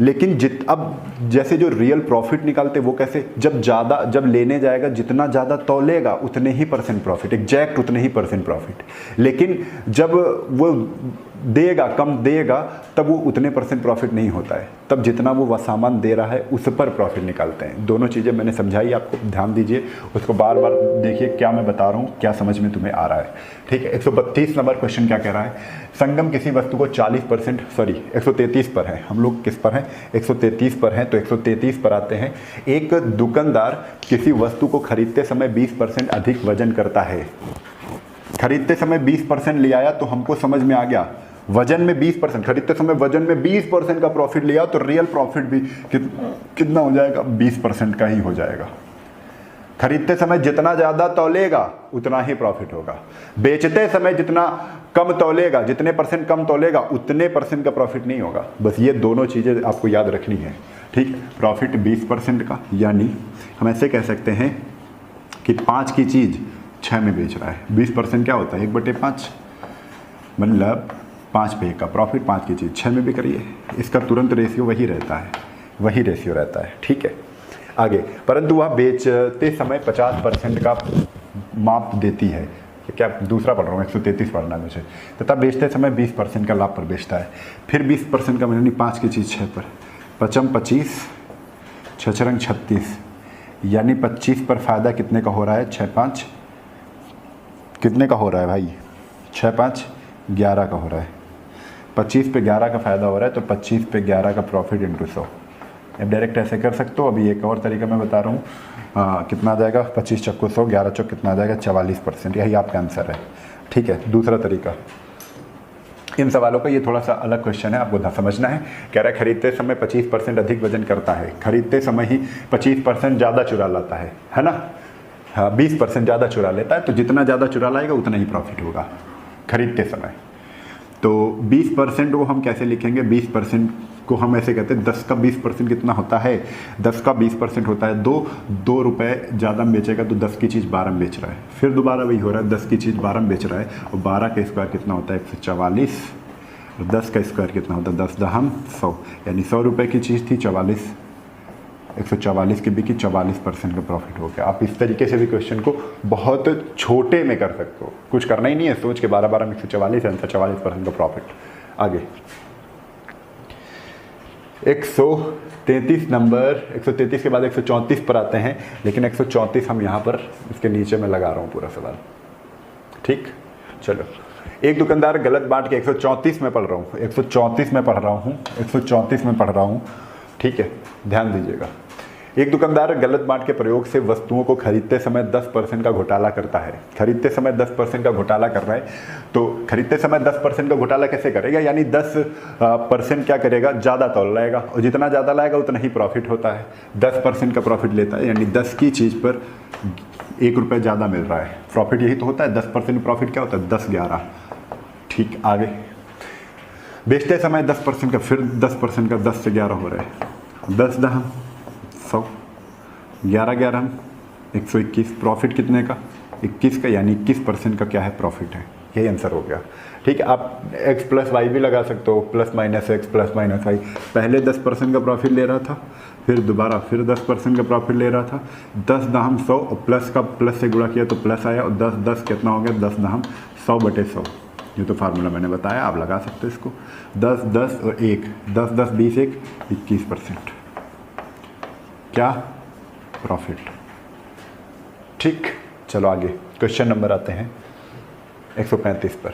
लेकिन अब जैसे जो रियल प्रॉफिट निकालते वो कैसे, जब लेने जाएगा जितना ज़्यादा तौलेगा उतने ही % प्रॉफिट, एग्जैक्ट उतने ही % प्रॉफिट, लेकिन जब वो देगा कम देगा तब वो उतने % प्रॉफिट नहीं होता है, तब जितना वो सामान दे रहा है उस पर प्रॉफिट निकालते हैं। दोनों चीज़ें मैंने समझाई, आपको ध्यान दीजिए, उसको बार बार देखिए क्या मैं बता रहा हूँ, क्या समझ में तुम्हें आ रहा है। ठीक है, 132 नंबर क्वेश्चन क्या कह रहा है, संगम किसी वस्तु को 40%, सॉरी 133 पर है, हम लोग किस पर हैं 133 पर हैं, तो 133 पर आते हैं। एक दुकानदार किसी वस्तु को खरीदते समय 20% अधिक वजन करता है। खरीदते समय 20% ले आया तो हमको समझ में आ गया, वजन में 20%, खरीदते समय वजन में 20% का प्रॉफिट लिया तो रियल प्रॉफिट भी कितना हो जाएगा 20% का ही हो जाएगा। खरीदते समय जितना ज़्यादा तौलेगा उतना ही प्रॉफिट होगा, बेचते समय जितना कम तौलेगा, जितने परसेंट कम तौलेगा उतने परसेंट का प्रॉफिट नहीं होगा। बस ये दोनों चीज़ें आपको याद रखनी है, ठीक। प्रॉफिट 20% का, यानी हम ऐसे कह सकते हैं कि 5 की चीज़ 6 में बेच रहा है। 20% क्या होता है? 1/5, मतलब 5 पे का प्रॉफिट, 5 की चीज़ 6 में बिक रही है। इसका तुरंत रेशियो वही रहता है, वही रेशियो रहता है, ठीक है। आगे, परंतु वह बेचते समय 50% का माप देती है। क्या दूसरा पढ़ रहा हूँ, 133 पढ़ना है मुझे। तथा बेचते समय 20% का लाभ पर बेचता है। फिर 20% का, यानी 5 की चीज़ 6 पर, 5 25, 6 36, यानी 25 पर फ़ायदा कितने का हो रहा है? 6 5 कितने का हो रहा है भाई? 6 5 11 का हो रहा है। 25 पे 11 का फ़ायदा हो रहा है, तो 25 पे 11 का प्रॉफिट इंटू 100। अब डायरेक्ट ऐसे कर सकते हो। अभी एक और तरीका मैं बता रहा हूँ। कितना आ जाएगा? 25 चक्को 100, 11 चौक कितना आ जाएगा? 44%। यही आपका आंसर है, ठीक है। दूसरा तरीका, इन सवालों का ये थोड़ा सा अलग क्वेश्चन है, आपको समझना है। कह रहा है खरीदते समय 25% अधिक वजन करता है, खरीदते समय ही 25% ज़्यादा चुरा लाता है ना। हाँ, 20% ज़्यादा चुरा लेता है, तो जितना ज़्यादा चुरा लाएगा उतना ही प्रॉफिट होगा खरीदते समय। तो 20% को हम कैसे लिखेंगे? 20% को हम ऐसे कहते हैं, 10 का 20% कितना होता है? 10 का 20% होता है 2 रुपये ज़्यादा बेचेगा तो 10 की चीज़ 12 में बेच रहा है। फिर दोबारा वही हो रहा है, 10 की चीज़ 12 में बेच रहा है, और 12 का स्क्वायर कितना होता है? 144, और 10 का स्क्वायर कितना होता है? 10 दहम 100, यानी 100 रुपये की चीज़ थी, 144 की बिकी, 44% का प्रॉफिट हो गया। आप इस तरीके से भी क्वेश्चन को बहुत छोटे में कर सकते हो, कुछ करना ही नहीं है, सोच के 12 में 144 आंसर, 44% का प्रॉफिट। आगे 133 नंबर, 133 के बाद 134 पर आते हैं, लेकिन 134 हम यहाँ पर इसके नीचे में लगा रहा हूँ पूरा सवाल, ठीक। चलो, एक दुकानदार गलत बांट के 134 में पढ़ रहा हूँ, 134 में पढ़ रहा हूँ, 134 में पढ़ रहा हूँ, ठीक है, ध्यान दीजिएगा। एक दुकानदार गलत बांट के प्रयोग से वस्तुओं को खरीदते समय 10% का घोटाला करता है। खरीदते समय 10% का घोटाला कर रहा है, तो खरीदते समय 10% का घोटाला कैसे करेगा? यानी 10% क्या करेगा? ज़्यादा तौल लाएगा, और जितना ज़्यादा लाएगा उतना ही प्रॉफिट होता है। 10% का प्रॉफिट लेता है, यानी 10 की चीज़ पर 1 रुपये ज़्यादा मिल रहा है, प्रॉफिट यही तो होता है। 10% प्रॉफिट क्या होता है? 10 11, ठीक। आगे, बेचते समय 10% का, फिर 10% का, 10 से 11 हो रहा है, 10 दहम 100, 11 11 121, प्रॉफिट कितने का? 21 का, यानी 21% का क्या है? प्रॉफिट है। यही आंसर हो गया, ठीक है। आप x प्लस वाई भी लगा सकते हो, plus minus x plus minus y. पहले 10% का प्रॉफिट ले रहा था, फिर दोबारा फिर 10% का प्रॉफिट ले रहा था। 10 दहम 100, और प्लस का प्लस से गुणा किया तो प्लस आया, और 10 10 कितना हो गया? 10 दहम 100/100। ये तो फार्मूला मैंने बताया, आप लगा सकते हो इसको। 10 10 और 1, 10 10 20 1 21%, क्या? प्रॉफिट, ठीक। चलो आगे क्वेश्चन नंबर आते हैं 135 पर।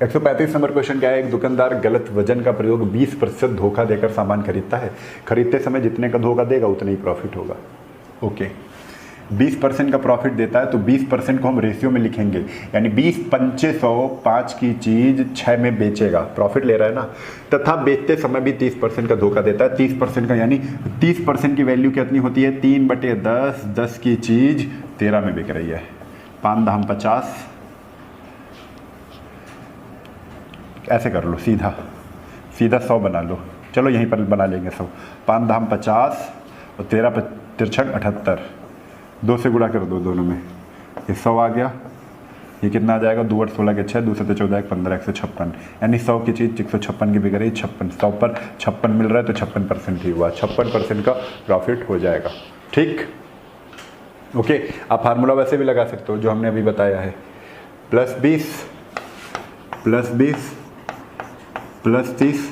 एक 135 नंबर क्वेश्चन क्या है? एक दुकानदार गलत वजन का प्रयोग 20% धोखा देकर सामान खरीदता है। खरीदते समय जितने का धोखा देगा उतना ही प्रॉफिट होगा। ओके, 20% का प्रॉफिट देता है, तो 20% को हम रेशियो में लिखेंगे, यानी 20 पंचे 100, 5 की चीज 6 में बेचेगा, प्रॉफिट ले रहा है ना। तथा बेचते समय भी 30% का धोखा देता है। 30% का, यानी 30% की वैल्यू कितनी होती है? 3/10, 10 की चीज 13 में बिक रही है। 5 दहम 50, ऐसे कर लो, सीधा 100 बना लो। चलो यहीं पर बना लेंगे 100। 5 दहम 50 और 13 तिरछक 78, 2 से गुणा कर दो दोनों में, ये 100 आ गया। ये कितना आ जाएगा? 2 8 16 के 6, 2 7 14 15, 156, यानी 100 की चीज़ 156 की बिक रही, 56, 100 पर 56 मिल रहा है, तो 56% ही हुआ। 56% का प्रॉफिट हो जाएगा, ठीक। ओके, आप फार्मूला वैसे भी लगा सकते हो जो हमने अभी बताया है, +20 +20 +30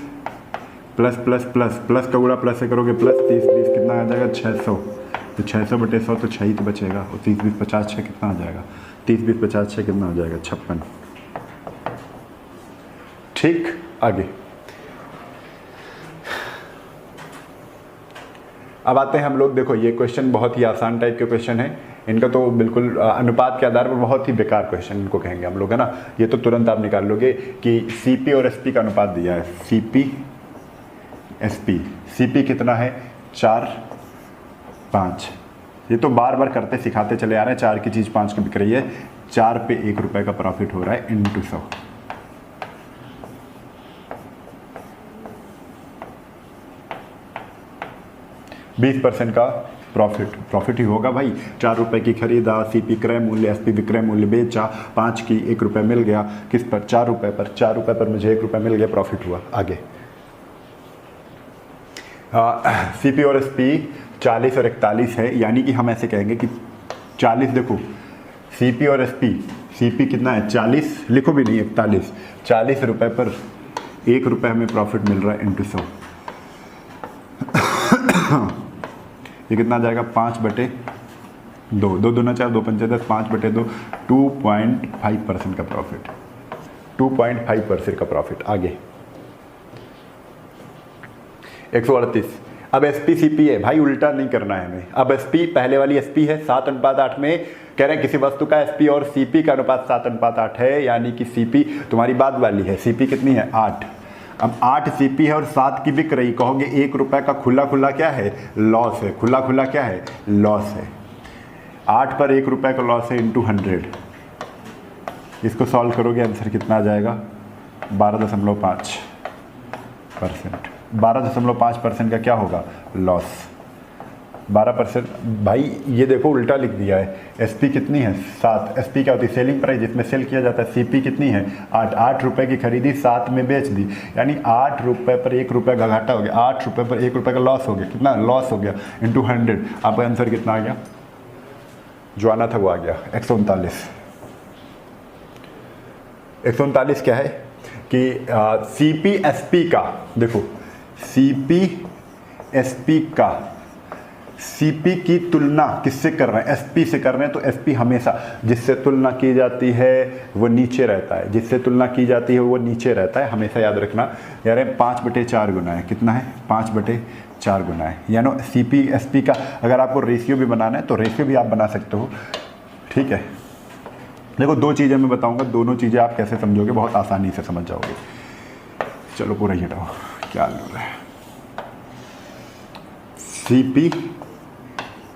प्लस का गुणा प्लस से करोगे +30, 20 कितना आ जाएगा? 600, तो 600/100 तो 6 ही तो बचेगा, और 30 20 50 6 कितना आ जाएगा? 30 20 50 6 कितना हो जाएगा? 56, ठीक। आगे अब आते हैं हम लोग, देखो ये क्वेश्चन बहुत ही आसान टाइप के क्वेश्चन है, इनका तो बिल्कुल अनुपात के आधार पर बहुत ही बेकार क्वेश्चन इनको कहेंगे हम लोग, है ना। ये तो तुरंत आप निकाल लोगे कि CP और SP का अनुपात दिया है, CP SP, CP कितना है 4, 5। ये तो बार बार करते सिखाते चले आ रहे हैं, 4 की चीज़ 5 की बिक रही है, 4 पे 1 रुपये का प्रॉफिट हो रहा है इंटू 100। बीस % का प्रॉफिट ही होगा भाई। 4 रुपये की खरीदा, CP क्रय मूल्य, SP विक्रय मूल्य, बेचा, 5 की 1 रुपये मिल गया, किस पर 4 रुपये पर, 4 रुपये पर मुझे 1 रुपये मिल गया, प्रॉफिट हुआ। आगे CP और SP 40 और 41 है, यानी कि हम ऐसे कहेंगे कि 40, देखो CP और SP, CP कितना है 40, लिखो भी नहीं 41, 40 रुपये पर 1 रुपये हमें प्रॉफिट मिल रहा है इंटू 100। ये कितना आ जाएगा 5/2, 2 दूना 4, 2 पंचे 10, 5/2, 2.5% का प्रॉफिट, 2.5% का प्रॉफिट। आगे 138। अब SP CP है भाई, उल्टा नहीं करना है हमें। अब SP पहले वाली SP है 7:8 में, कह रहे हैं किसी वस्तु का SP और CP का अनुपात 7:8 है, यानी कि CP तुम्हारी बाद वाली है, CP कितनी है 8। अब 8 CP है और 7 की बिक रही, कहोगे 1 रुपये का खुला खुला क्या है लॉस है, खुला खुला क्या है लॉस है। 8 पर 1 रुपये का लॉस है इंटू 100। इसको सॉल्व करोगे आंसर कितना आ जाएगा 12.5%। 12.5% का क्या होगा लॉस, 12%। भाई ये देखो उल्टा लिख दिया है, SP कितनी है 7, SP क्या होती है सेलिंग प्राइस, जिसमें सेल किया जाता है। CP कितनी है 8, 8 रुपये की खरीदी 7 में बेच दी, यानी 8 रुपये पर 1 रुपये का घाटा हो गया, 8 रुपये पर 1 रुपये का लॉस हो गया, कितना लॉस हो गया इंटू 100। आपका आंसर कितना आ गया, जो आना था वो आ गया 139। 139 क्या है कि CP SP का, देखो CP SP का, CP की तुलना किससे कर रहे हैं SP से कर रहे हैं, तो SP हमेशा जिससे तुलना की जाती है वो नीचे रहता है, जिससे तुलना की जाती है वो नीचे रहता है, हमेशा याद रखना। यार 5/4 गुना है, कितना है 5/4 गुना है, यानी CP SP का अगर आपको रेशियो भी बनाना है तो रेशियो भी आप बना सकते हो, ठीक है। देखो 2 चीज़ें मैं बताऊंगा, दोनों चीज़ें आप कैसे समझोगे बहुत आसानी से समझ जाओगे। चलो पूरा ही हटाओ, क्या हो रहा है। CP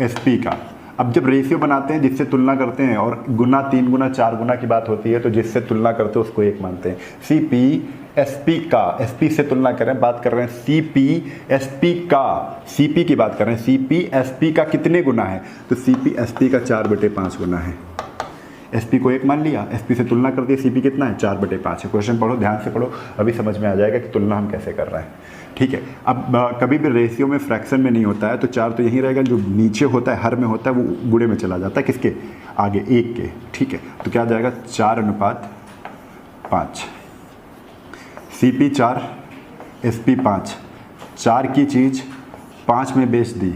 SP का, अब जब रेशियो बनाते हैं जिससे तुलना करते हैं और गुना 3 गुना 4 गुना की बात होती है तो जिससे तुलना करते हैं उसको 1 मानते हैं। CP SP का, SP से तुलना करें, बात कर रहे हैं CP SP का, CP की बात कर रहे हैं, CP SP का कितने गुना है, तो CP SP का 4/5 गुना है। SP को 1 मान लिया, SP से तुलना कर दी, CP कितना है 4/5 है। क्वेश्चन पढ़ो, ध्यान से पढ़ो, अभी समझ में आ जाएगा कि तुलना हम कैसे कर रहे हैं, ठीक है। अब कभी भी रेशियो में फ्रैक्शन में नहीं होता है तो 4 तो यहीं रहेगा, जो नीचे होता है हर में होता है वो गुणे में चला जाता है, किसके आगे 1 के, ठीक है। तो क्या आ जाएगा 4:5। CP 4 SP 5, 4 की चीज़ 5 में बेच दी,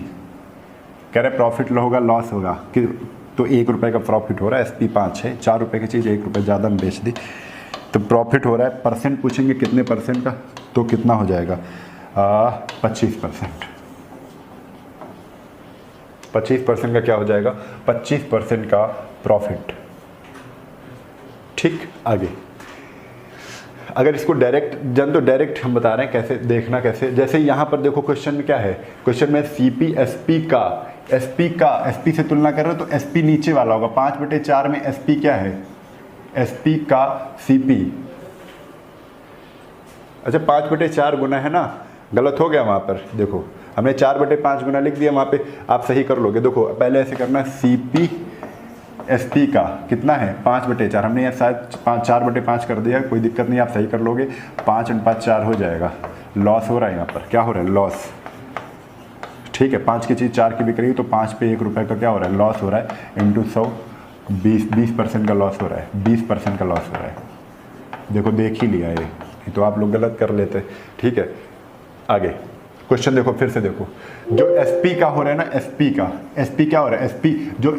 कह रहे प्रॉफिट होगा लॉस होगा कि, तो 1 रुपये का प्रॉफिट हो रहा है। SP 5 है, 4 रुपये की चीज़ 1 रुपये ज़्यादा में बेच दी तो प्रॉफिट हो रहा है। परसेंट पूछेंगे कितने परसेंट का, तो कितना हो जाएगा 25%। 25% का क्या हो जाएगा 25% का प्रॉफिट, ठीक। आगे अगर इसको डायरेक्ट जन तो डायरेक्ट हम बता रहे हैं कैसे देखना, कैसे, जैसे यहाँ पर देखो क्वेश्चन में क्या है, क्वेश्चन में CP SP का, SP से तुलना कर रहे हो तो SP नीचे वाला होगा, 5/4 में SP क्या है SP का CP, अच्छा 5/4 गुना है ना, गलत हो गया वहाँ पर, देखो हमने 4/5 गुना लिख दिया, वहाँ पे आप सही कर लोगे। देखो पहले ऐसे करना है, CP SP का कितना है 5/4, हमने यहाँ शायद 4/5 कर दिया, कोई दिक्कत नहीं, आप सही कर लोगे, 5/4 हो जाएगा। लॉस हो रहा है यहाँ पर, क्या हो रहा है लॉस, ठीक है। 5 की चीज़ 4 की बिक रही है तो 5 पे 1 रुपये का क्या हो रहा है लॉस हो रहा है इंटू 100, 20% का लॉस हो रहा है, 20% का लॉस हो रहा है। देखो देख ही लिया ये तो आप लोग गलत कर लेते, ठीक है। आगे क्वेश्चन देखो, फिर से देखो, जो SP का हो रहा है ना, SP का, SP क्या हो रहा है SP जो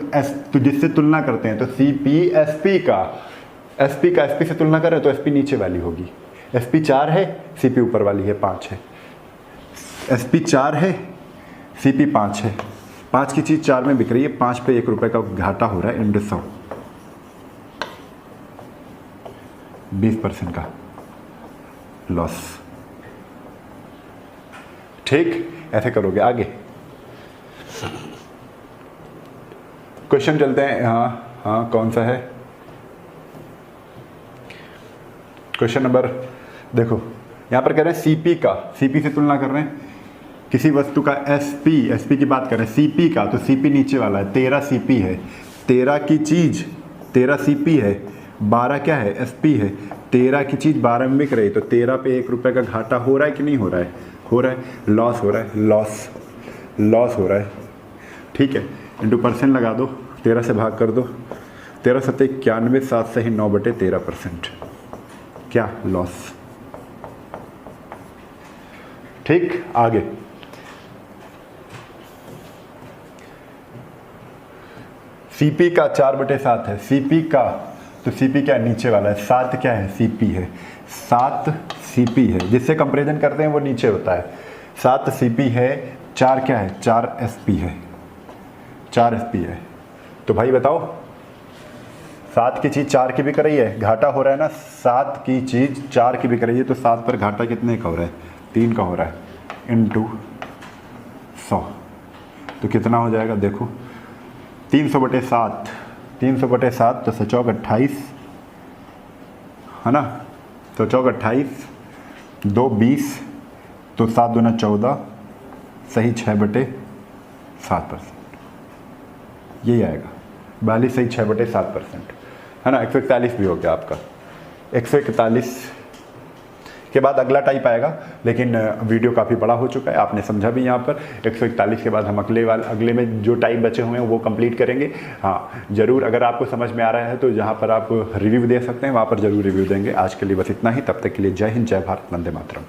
तो जिससे तुलना करते हैं तो CP SP का, SP से तुलना कर रहे हैं तो SP नीचे वाली होगी, SP 4 है, CP ऊपर वाली है 5 है। SP 4 है, CP 5 है, 5 की चीज़ 4 में बिक रही है, 5 पे 1 रुपये का घाटा हो रहा है इंटू 100, 20% का लॉस। ठीक, ऐसे करोगे। आगे क्वेश्चन चलते हैं। हाँ हाँ, कौन सा है क्वेश्चन नंबर? देखो यहाँ पर कह रहे हैं सीपी का, सीपी से तुलना कर रहे हैं किसी वस्तु का एसपी, एसपी की बात कर रहे हैं सीपी का, तो सीपी नीचे वाला है, 13 सीपी है, 13 की चीज 13 सीपी है, 12 क्या है एसपी है। 13 की चीज 12 में बिक रही, तो 13 पे 1 रुपये का घाटा हो रहा है कि नहीं हो रहा है? हो रहा है, लॉस हो रहा है, लॉस हो रहा है। ठीक है, इंटू परसेंट लगा दो, 13 से भाग कर दो, 13 सत्ते 91, 7 से ही 9/13%, क्या लॉस। ठीक, आगे सीपी का 4/7 है, सीपी का, तो सीपी क्या है? नीचे वाला है। 7 क्या है? सीपी है, 7 सीपी है, जिससे कंपैरिजन करते हैं वो नीचे होता है। 7 सीपी है, 4 क्या है? 4 एसपी है, 4 एसपी है। तो भाई बताओ, 7 की चीज़ 4 की बिक रही है, घाटा हो रहा है ना। 7 की चीज़ 4 की बिक रही है, तो 7 पर घाटा कितने का हो रहा है? 3 का हो रहा है, इंटू 100, तो कितना हो जाएगा? देखो 300/7, 300/7, तो 7 28 है ना, तो 28, 2 20, तो 7 दूना 14, सही 6/7%, यही आएगा 42 सही 6/7%, है ना। 141 भी हो गया आपका। 141 के बाद अगला टाइप आएगा, लेकिन वीडियो काफ़ी बड़ा हो चुका है, आपने समझा भी यहाँ पर। 141 के बाद हम अगले में जो टाइप बचे हुए हैं वो कंप्लीट करेंगे। हाँ ज़रूर, अगर आपको समझ में आ रहा है तो जहाँ पर आप रिव्यू दे सकते हैं वहाँ पर ज़रूर रिव्यू देंगे। आज के लिए बस इतना ही, तब तक के लिए जय हिंद, जय भारत, वंदे मातरम।